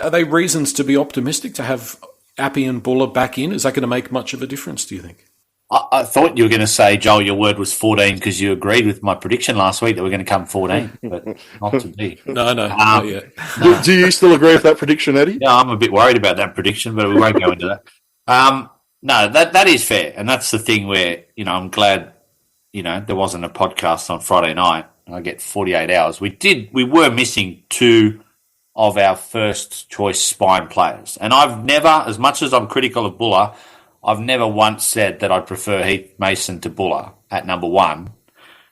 they reasons to be optimistic to have Api and Buller back in? Is that going to make much of a difference, do you think? I thought you were going to say, Joel, your word was 14 because you agreed with my prediction last week that we're going to come 14, but not to be. No, not yet. Do you still agree with that prediction, Eddie? Yeah, I'm a bit worried about that prediction, but we won't go into that. No, that is fair, and that's the thing where, I'm glad, there wasn't a podcast on Friday night, and I get 48 hours. We were missing 2 of our first choice spine players. And I've never, as much as I'm critical of Buller, I've never once said that I'd prefer Heath Mason to Buller at number 1.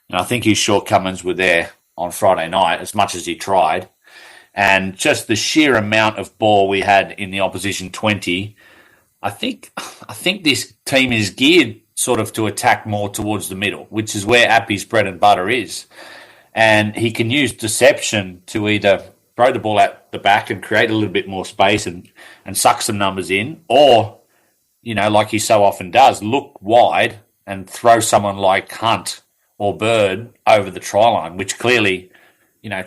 And I think his shortcomings were there on Friday night, as much as he tried. And just the sheer amount of ball we had in the opposition 20, I think this team is geared sort of to attack more towards the middle, which is where Api's bread and butter is. And he can use deception to either throw the ball at the back and create a little bit more space and suck some numbers in, or like he so often does, look wide and throw someone like Hunt or Bird over the try line, which clearly,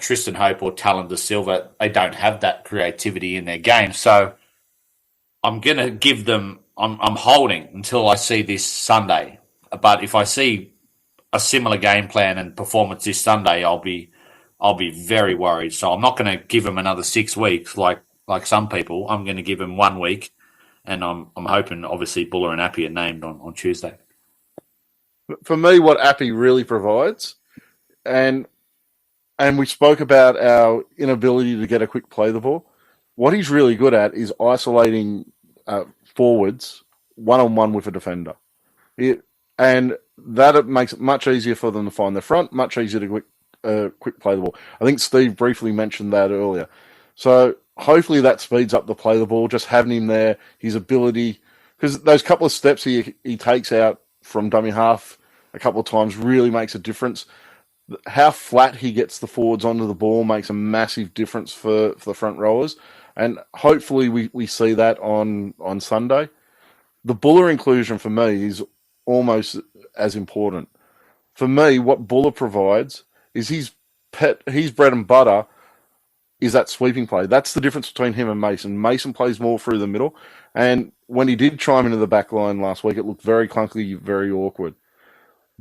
Tristan Hope or Talon De Silva, they don't have that creativity in their game. So I'm going to give them, I'm holding until I see this Sunday. But if I see a similar game plan and performance this Sunday, I'll be very worried. So I'm not going to give them another 6 weeks like some people. I'm going to give them 1 week, and I'm hoping obviously Buller and Appy are named on Tuesday. For me, what Appy really provides, and we spoke about our inability to get a quick play the ball. What he's really good at is isolating forwards one-on-one with a defender. And that makes it much easier for them to find their front, much easier to quick play the ball. I think Steve briefly mentioned that earlier. So hopefully that speeds up the play the ball, just having him there, his ability, because those couple of steps he takes out from dummy half a couple of times really makes a difference. How flat he gets the forwards onto the ball makes a massive difference for the front rowers. And hopefully we see that on Sunday. The Buller inclusion for me is almost as important. For me, what Buller provides is his bread and butter is that sweeping play. That's the difference between him and Mason. Mason plays more through the middle. And when he did chime into the back line last week, it looked very clunky, very awkward.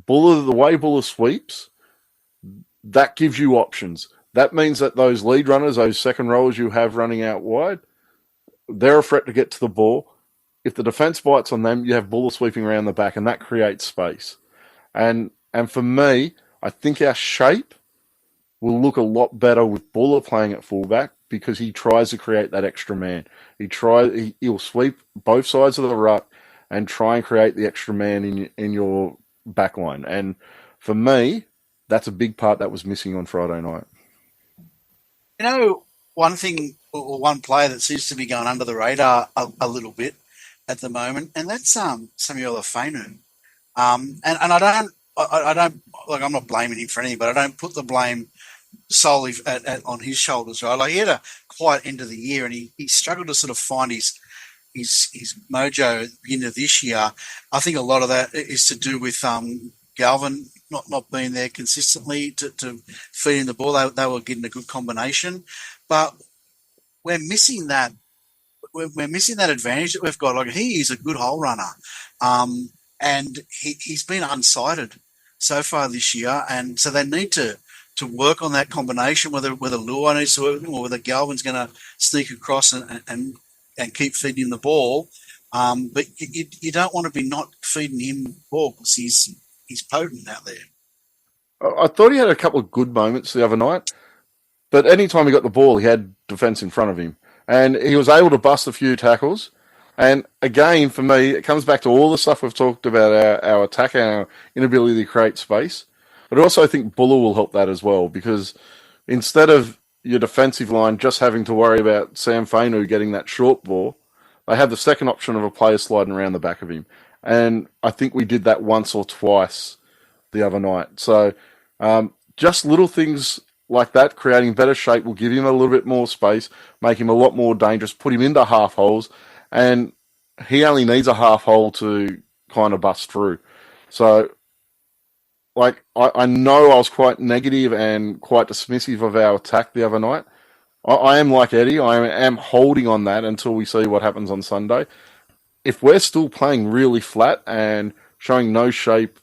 Buller, the way Buller sweeps, that gives you options. That means that those lead runners, those second rowers you have running out wide, they're a threat to get to the ball. If the defence bites on them, you have Buller sweeping around the back, and that creates space. And for me, I think our shape will look a lot better with Buller playing at fullback because he tries to create that extra man. He'll sweep both sides of the ruck and try and create the extra man in your back line. And for me, that's a big part that was missing on Friday night. One thing or one player that seems to be going under the radar a little bit at the moment, and that's Samuel Fainu. And I don't like, I'm not blaming him for anything, but I don't put the blame solely on his shoulders, right? Like, he had a quiet end of the year, and he struggled to sort of find his mojo at the beginning of this year. I think a lot of that is to do with Galvin not being there consistently to feed him the ball. They were getting a good combination, but we're missing that. We're missing that advantage that we've got. Like, he is a good hole runner, and he's been unsighted so far this year, and so they need to work on that combination. Whether Luai needs to work, or whether Galvin's going to sneak across and keep feeding him the ball. But you don't want to be not feeding him the ball because he's potent out there. I thought he had a couple of good moments the other night, but anytime he got the ball, he had defence in front of him. And he was able to bust a few tackles. And again, for me, it comes back to all the stuff we've talked about, our attack and our inability to create space. But I also think Buller will help that as well, because instead of your defensive line just having to worry about Sam Fainu getting that short ball, they have the second option of a player sliding around the back of him. And I think we did that once or twice the other night. So just little things like that, creating better shape, will give him a little bit more space, make him a lot more dangerous, put him into half holes, and he only needs a half hole to kind of bust through. So, like, I know I was quite negative and quite dismissive of our attack the other night. I am like Eddie. I am holding on that until we see what happens on Sunday. If we're still playing really flat and showing no shape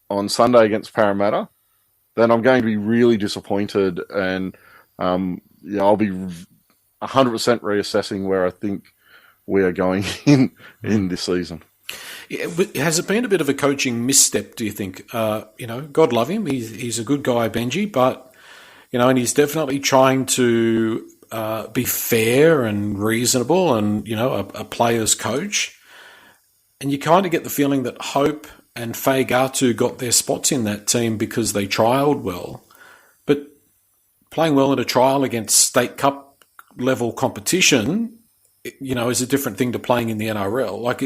on Sunday against Parramatta, then I'm going to be really disappointed, and I'll be 100% reassessing where I think we are going in this season. Yeah, has it been a bit of a coaching misstep, do you think? God love him. He's a good guy, Benji, but, and he's definitely trying to be fair and reasonable and, a player's coach. And you kind of get the feeling that Hope and Faigatu got their spots in that team because they trialled well. But playing well in a trial against State Cup level competition, is a different thing to playing in the NRL. Like,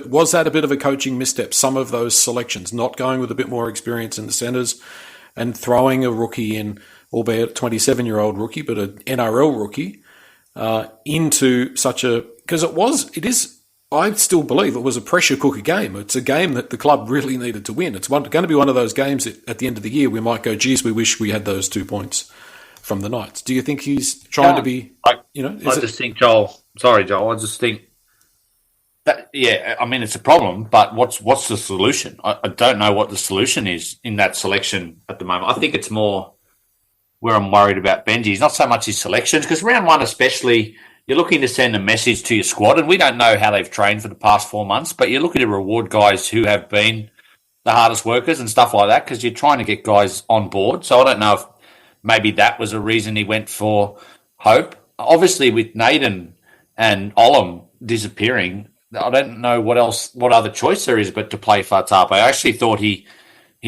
was that a bit of a coaching misstep? Some of those selections, not going with a bit more experience in the centres and throwing a rookie in, albeit a 27-year-old rookie, but an NRL rookie, into such a, because it is I still believe it was a pressure cooker game. It's a game that the club really needed to win. It's going to be one of those games that at the end of the year we might go, geez, we wish we had those 2 points from the Knights. Do you think he's trying to be, I just think, Joel, I just think that, I mean, it's a problem, but what's the solution? I don't know what the solution is in that selection at the moment. I think it's more where I'm worried about Benji. It's not so much his selections, because round one especially, you're looking to send a message to your squad, and we don't know how they've trained for the past 4 months, but you're looking to reward guys who have been the hardest workers and stuff like that, because you're trying to get guys on board. So I don't know if maybe that was a reason he went for Hope. Obviously, with Naden and Olam disappearing, I don't know what other choice there is but to play Fatape. I actually thought he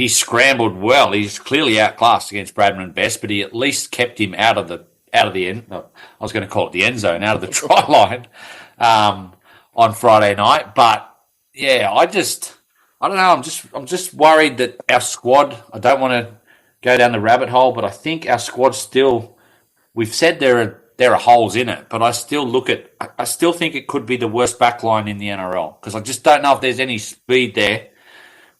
scrambled well. He's clearly outclassed against Bradman and Best, but he at least kept him out of the end. I was going to call it the end zone, out of the try line on Friday night. But yeah, I don't know. I'm just worried that our squad. I don't want to go down the rabbit hole, but I think our squad still. We've said there are holes in it, but I still think it could be the worst backline in the NRL, because I just don't know if there's any speed there.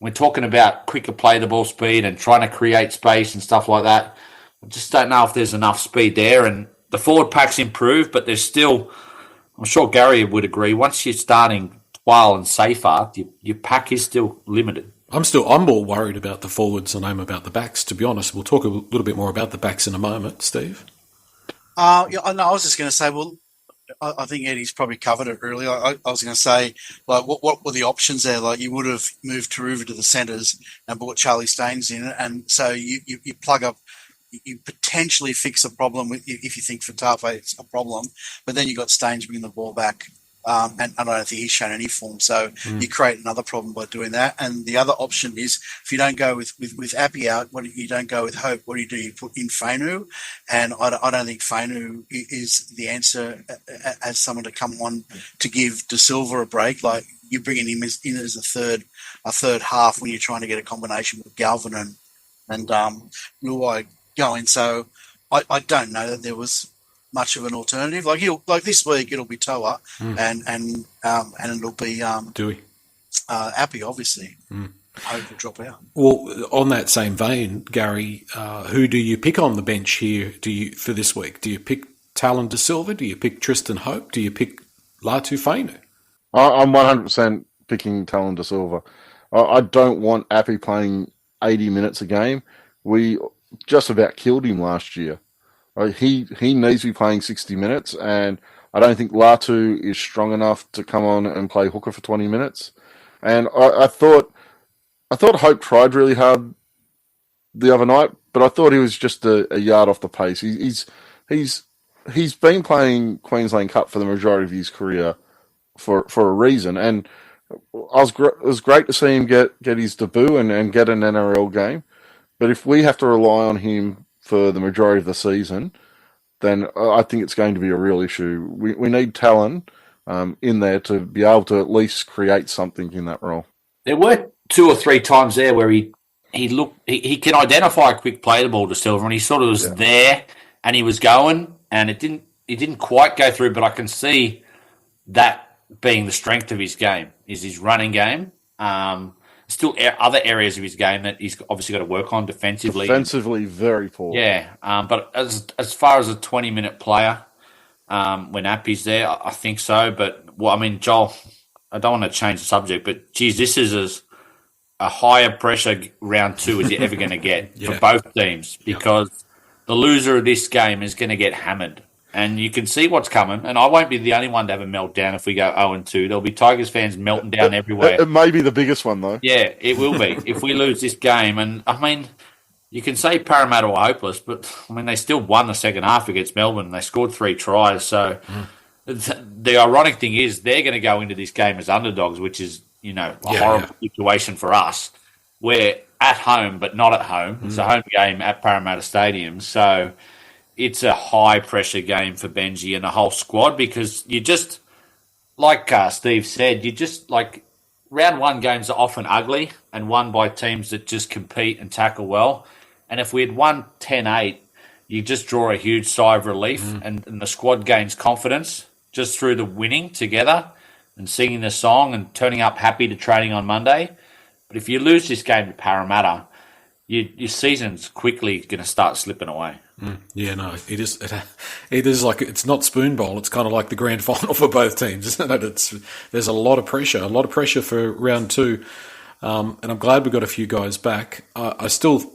We're talking about quicker play the ball speed and trying to create space and stuff like that. I just don't know if there's enough speed there, and the forward pack's improved, but there's still, I'm sure Gary would agree, once you're starting Twal and Seyfarth, your pack is still limited. I'm more worried about the forwards than I'm about the backs, to be honest. We'll talk a little bit more about the backs in a moment, Steve. I was just going to say, well, I think Eddie's probably covered it earlier. I was going to say, like, what were the options there? Like, you would have moved Taruva to the centres and brought Charlie Staines in, and so you plug up. You potentially fix a problem if you think Fatape is a problem, but then you got Staines bringing the ball back, and I don't think he's shown any form. So you create another problem by doing that. And the other option is, if you don't go with Appy out, you don't go with Hope, what do? You put in Fainu, and I don't think Fainu is the answer as someone to come on to give De Silva a break. Like, you're bringing him in as a third half when you're trying to get a combination with Galvin and Luai going. So I don't know that there was much of an alternative. Like this week it'll be Toa and it'll be Dewey. Appy, obviously. Hope will drop out. Well, on that same vein, Gary, who do you pick on the bench here for this week? Do you pick Talon De Silva? Do you pick Tristan Hope? Do you pick Latu Fainu? I'm 100% picking Talon De Silva. I don't want Appy playing 80 minutes a game. We just about killed him last year. He needs to be playing 60 minutes, and I don't think Latu is strong enough to come on and play hooker for 20 minutes. And I thought Hope tried really hard the other night, but I thought he was just a yard off the pace. He's been playing Queensland Cup for the majority of his career for a reason, and it was great to see him get his debut and get an NRL game. But if we have to rely on him for the majority of the season, then I think it's going to be a real issue. We need talent in there to be able to at least create something in that role. There were 2 or 3 times there where he can identify a quick play the ball to Silver, and he sort of was there and he was going, and it didn't quite go through, but I can see that being the strength of his game, is his running game. Still other areas of his game that he's obviously got to work on defensively. Defensively, very poor. Yeah, but as far as a 20-minute player, when Appy's there, I think so. But, well, I mean, Joel, I don't want to change the subject, but, geez, this is as a higher pressure round 2 as you're ever going to get for both teams, because the loser of this game is going to get hammered. And you can see what's coming. And I won't be the only one to have a meltdown if we go 0-2. There'll be Tigers fans melting down everywhere. It may be the biggest one, though. Yeah, it will be if we lose this game. And, I mean, you can say Parramatta were hopeless, but, I mean, they still won the second half against Melbourne. They scored 3 tries. So the ironic thing is they're going to go into this game as underdogs, which is, a horrible situation for us. We're at home, but not at home. It's a home game at Parramatta Stadium. So it's a high-pressure game for Benji and the whole squad, because you just, like Steve said, round 1 games are often ugly and won by teams that just compete and tackle well. And if we had won 10-8, you just draw a huge sigh of relief and the squad gains confidence just through the winning together. and singing the song and turning up happy to training on Monday. But if you lose this game to Parramatta, your season's quickly going to start slipping away. Yeah, no, it is. It is like, it's not spoon bowl. It's kind of like the grand final for both teams, isn't it? There's a lot of pressure for round 2, and I'm glad we got a few guys back. I still,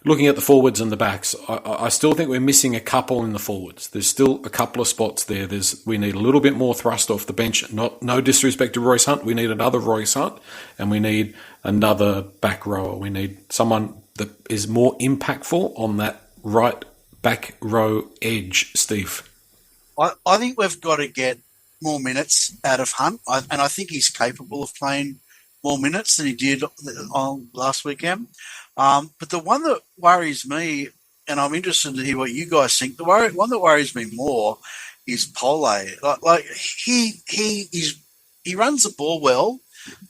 looking at the forwards and the backs, I still think we're missing a couple in the forwards. There's still a couple of spots there. We need a little bit more thrust off the bench. No disrespect to Royce Hunt. We need another Royce Hunt, and we need another back rower. We need someone that is more impactful on that right back row edge, Steve. I think we've got to get more minutes out of Hunt, and I think he's capable of playing more minutes than he did on last weekend. But the one that worries me, and I'm interested to hear what you guys think, one that worries me more is Pole. Like he runs the ball well,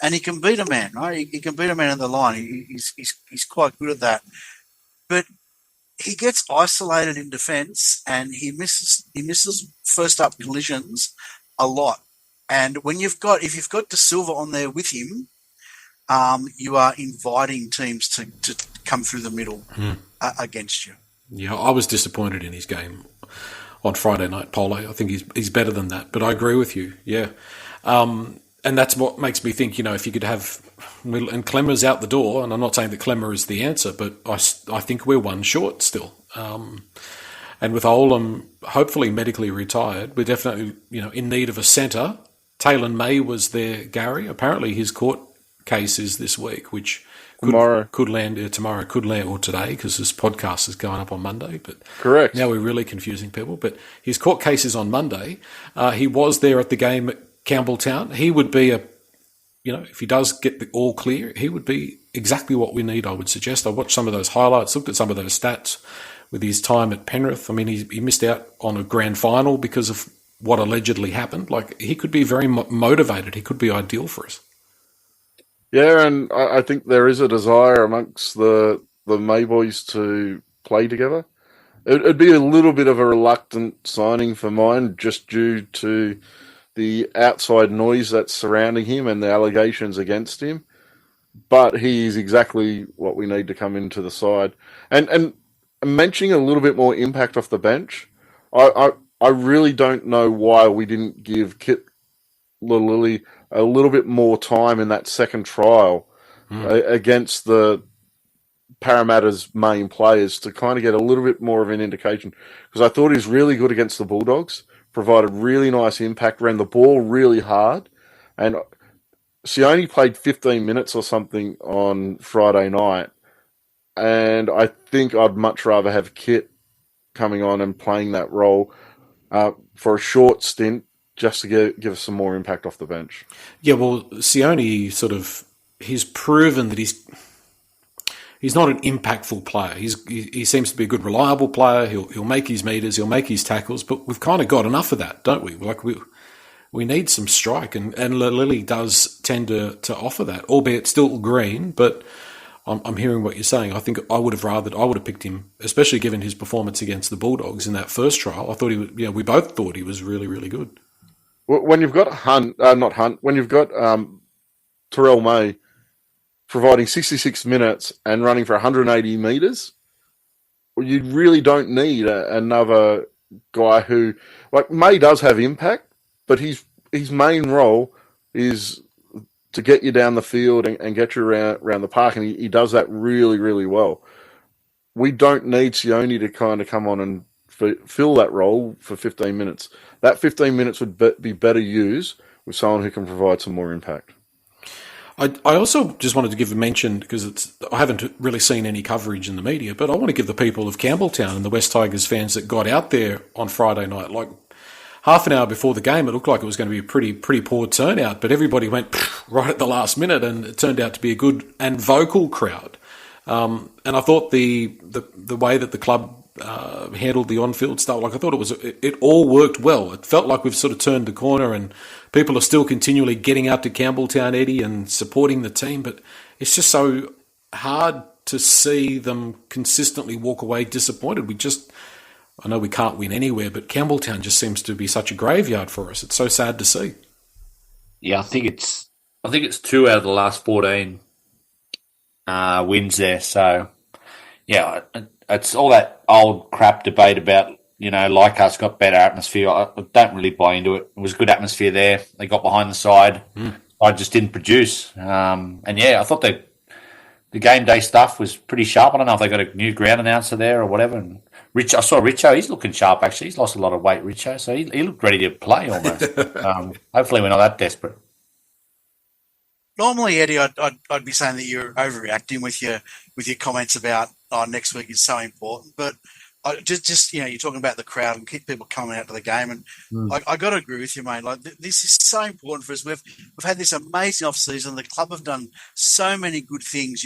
and he can beat a man, right? He can beat a man in the line. He's quite good at that. But he gets isolated in defence, and he misses first up collisions a lot. And if you've got De Silva on there with him, you are inviting teams to come through the middle against you. Yeah, I was disappointed in his game on Friday night, Pole. I think he's better than that, but I agree with you. Yeah, and that's what makes me think. If you could have, and Clemmer's out the door, and I'm not saying that Clemmer is the answer, but I think we're one short still. And with Olam hopefully medically retired, we're definitely in need of a centre. Taylor May was there, Gary. Apparently his court case is this week, which could land tomorrow, could land, or today, because this podcast is going up on Monday. But correct. Now we're really confusing people. But his court case is on Monday. He was there at the game at Campbelltown. He would be if he does get the all clear, he would be exactly what we need, I would suggest. I watched some of those highlights, looked at some of those stats with his time at Penrith. I mean, he missed out on a grand final because of what allegedly happened. Like, he could be very motivated. He could be ideal for us. Yeah, and I think there is a desire amongst the May boys to play together. It'd be a little bit of a reluctant signing for mine, just due to the outside noise that's surrounding him and the allegations against him. But he's exactly what we need to come into the side. And mentioning a little bit more impact off the bench, I really don't know why we didn't give Kit Lilly a little bit more time in that second trial against the Parramatta's main players to kind of get a little bit more of an indication. Because I thought he was really good against the Bulldogs, provided really nice impact, ran the ball really hard. And Sione played 15 minutes or something on Friday night. And I think I'd much rather have Kit coming on and playing that role for a short stint, just to give us some more impact off the bench. Yeah, well, Sione he's proven that he's not an impactful player. He seems to be a good, reliable player. He'll make his meters, he'll make his tackles, but we've kind of got enough of that, don't we? Like, we need some strike, and Lilly does tend to offer that, albeit still green. But I'm hearing what you're saying. I think I would have picked him, especially given his performance against the Bulldogs in that first trial. I thought he was, we both thought he was really, really good. When you've got when you've got Terrell May providing 66 minutes and running for 180 metres, you really don't need another guy who, like, May does have impact, but his main role is to get you down the field and get you around the park, and he does that really, really well. We don't need Sione to kind of come on and fill that role for 15 minutes. That 15 minutes would be better used with someone who can provide some more impact. I also just wanted to give a mention, because I haven't really seen any coverage in the media, but I want to give the people of Campbelltown and the West Tigers fans that got out there on Friday night, like half an hour before the game, it looked like it was going to be a pretty poor turnout, but everybody went right at the last minute, and it turned out to be a good and vocal crowd. And I thought the way that the club handled the on-field stuff, like, I thought it all worked well. It felt like we've sort of turned the corner, and people are still continually getting out to Campbelltown, Eddie, and supporting the team, but it's just so hard to see them consistently walk away disappointed. I know we can't win anywhere, but Campbelltown just seems to be such a graveyard for us. It's so sad to see. Yeah, I think it's 2 out of the last 14 wins there. So, yeah, it's all that old crap debate about, Leichhardt's got better atmosphere. I don't really buy into it. It was good atmosphere there. They got behind the side. I just didn't produce. And yeah, I thought the game day stuff was pretty sharp. I don't know if they got a new ground announcer there or whatever. And I saw Richo. He's looking sharp, actually. He's lost a lot of weight, Richo. So he looked ready to play almost. Hopefully we're not that desperate. Normally, Eddie, I'd be saying that you're overreacting with your comments about next week is so important, but I just you're talking about the crowd and keep people coming out to the game, and I got to agree with you, mate. Like this is so important for us. We've had this amazing off season. The club have done so many good things,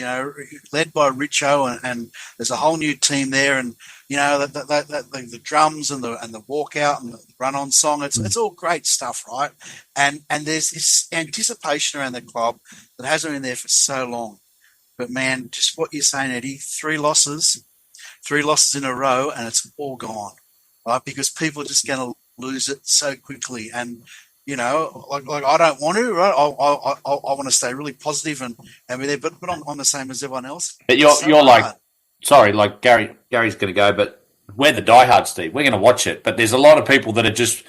led by Richo, and there's a whole new team there, and the drums and the walkout and the run-on song. It's all great stuff, right? And there's this anticipation around the club that hasn't been there for so long. But man, just what you're saying, Eddie, 3 losses in a row, and it's all gone, right? Because people are just going to lose it so quickly. And, like I don't want to, right? I want to stay really positive and be there, but I'm the same as everyone else. But you're like, sorry, like Gary's going to go, but we're the diehards, Steve. We're going to watch it. But there's a lot of people that are just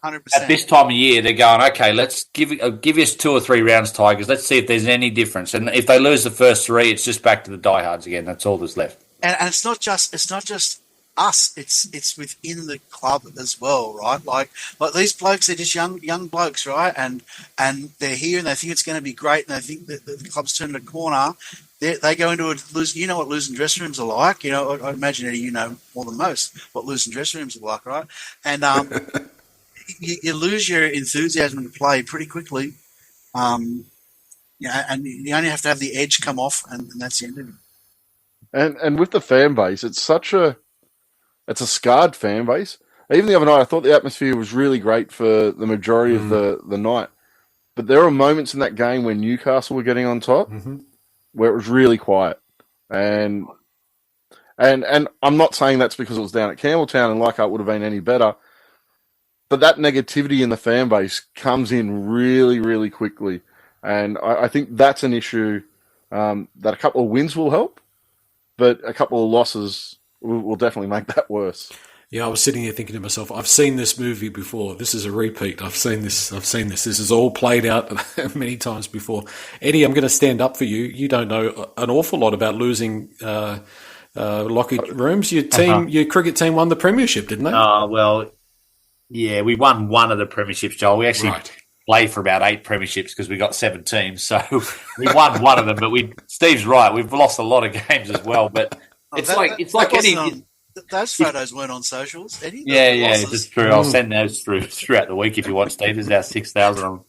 100%. At this time of year, they're going, okay, let's give us 2 or 3 rounds, Tigers. Let's see if there's any difference. And if they lose the first 3, it's just back to the diehards again. That's all that's left. And it's not just us. It's within the club as well, right? Like these blokes, they're just young blokes, right? And they're here and they think it's going to be great, and they think that the club's turned a corner. They go into what losing dressing rooms are like. I imagine, Eddie, more than most what losing dressing rooms are like, right? And you lose your enthusiasm to play pretty quickly. And you only have to have the edge come off, and that's the end of it. And with the fan base, it's a scarred fan base. Even the other night, I thought the atmosphere was really great for the majority of the night. But there were moments in that game when Newcastle were getting on top, where it was really quiet. And I'm not saying that's because it was down at Campbelltown and Leichhardt would have been any better. But that negativity in the fan base comes in really, really quickly. And I think that's an issue that a couple of wins will help. But a couple of losses will definitely make that worse. Yeah, I was sitting here thinking to myself, I've seen this movie before. This is a repeat. I've seen this. This is all played out many times before. Eddie, I'm going to stand up for you. You don't know an awful lot about losing locker rooms. Your cricket team won the premiership, didn't they? Well, yeah, we won one of the premierships, Joel. We actually played for about 8 premierships because we got 7 teams. So we won one of them, but Steve's right. We've lost a lot of games as well. But it's like any. Those photos weren't on socials, Eddie. Yeah, that's true. I'll send those throughout the week if you want, Steve. There's about 6,000 of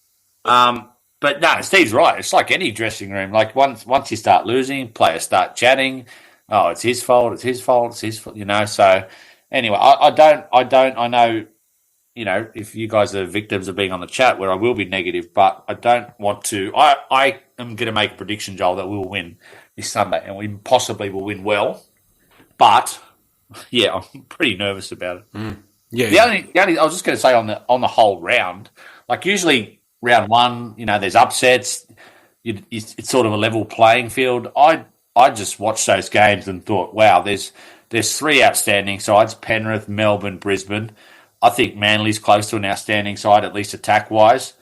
them. But no, Steve's right. It's like any dressing room. Like once you start losing, players start chatting. Oh, it's his fault. It's his fault. It's his fault. So anyway, I know. If you guys are victims of being on the chat, where I will be negative, but I don't want to. I am going to make a prediction, Joel, that we will win this Sunday, and we possibly will win well. But yeah, I'm pretty nervous about it. Yeah. The only I was just going to say on the whole round, like usually round 1, there's upsets. It's sort of a level playing field. I just watched those games and thought, wow, there's 3 outstanding sides: Penrith, Melbourne, Brisbane. I think Manly's close to an outstanding side, at least attack-wise.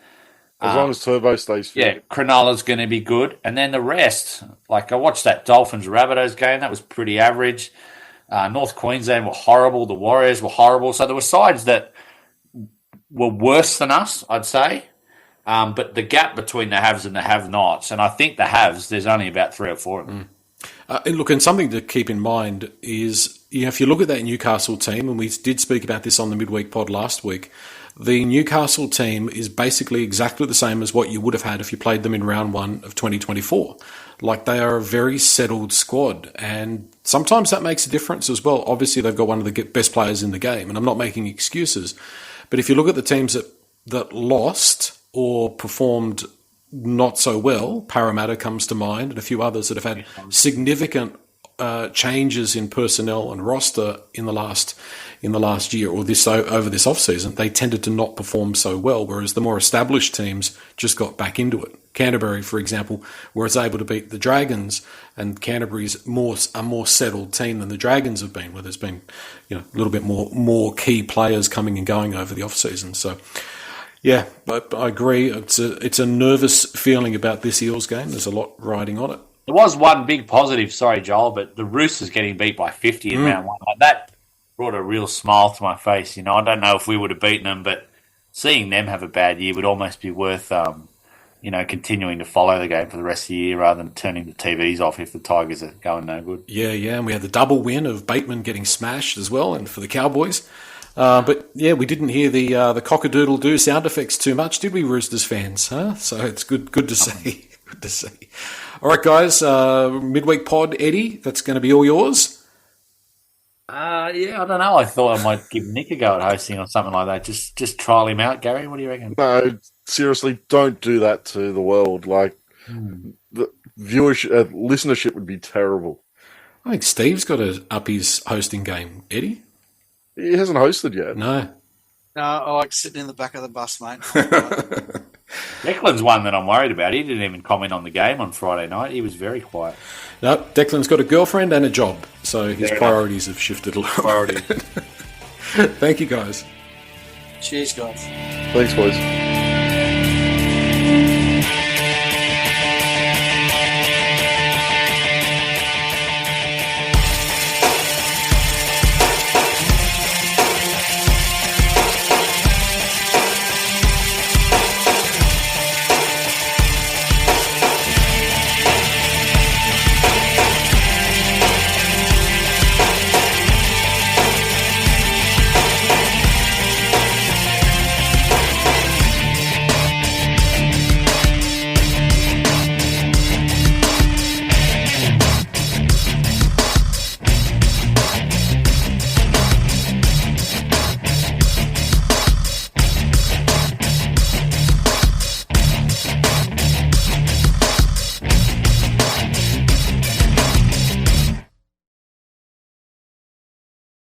As long as Turbo stays fit. Yeah, Cronulla's going to be good. And then the rest, like I watched that Dolphins-Rabbitohs game. That was pretty average. North Queensland were horrible. The Warriors were horrible. So there were sides that were worse than us, I'd say. But the gap between the haves and the have-nots, and I think the haves, there's only about 3 or 4 of them. And something to keep in mind is, if you look at that Newcastle team, and we did speak about this on the midweek pod last week, the Newcastle team is basically exactly the same as what you would have had if you played them in round 1 of 2024. Like, they are a very settled squad, and sometimes that makes a difference as well. Obviously, they've got one of the best players in the game, and I'm not making excuses. But if you look at the teams that lost or performed not so well, Parramatta comes to mind, and a few others that have had significant changes in personnel and roster in the last year or over this off season, they tended to not perform so well. Whereas the more established teams just got back into it. Canterbury, for example, was able to beat the Dragons, and Canterbury's a more settled team than the Dragons have been, where there's been a little bit more key players coming and going over the off season. So. Yeah, but I agree. It's a nervous feeling about this Eels game. There's a lot riding on it. There was one big positive, sorry, Joel, but the Roosters getting beat by 50 in round one. Like, that brought a real smile to my face. I don't know if we would have beaten them, but seeing them have a bad year would almost be worth, continuing to follow the game for the rest of the year rather than turning the TVs off if the Tigers are going no good. Yeah, and we had the double win of Bateman getting smashed as well, and for the Cowboys. But yeah, we didn't hear the cock-a-doodle-doo sound effects too much, did we, Roosters fans? Huh? So it's good to see. Good to see. All right, guys. Midweek pod, Eddie. That's going to be all yours. I don't know. I thought I might give Nick a go at hosting or something like that. Just trial him out, Gary. What do you reckon? No, seriously, don't do that to the world. Like the viewership, listenership would be terrible. I think Steve's got to up his hosting game, Eddie. He hasn't hosted yet. No, I like sitting in the back of the bus, mate. Declan's one that I'm worried about. He didn't even comment on the game on Friday night. He was very quiet. No, Declan's got a girlfriend and a job, so his priorities have shifted a little. Thank you, guys. Cheers, guys. Thanks, boys.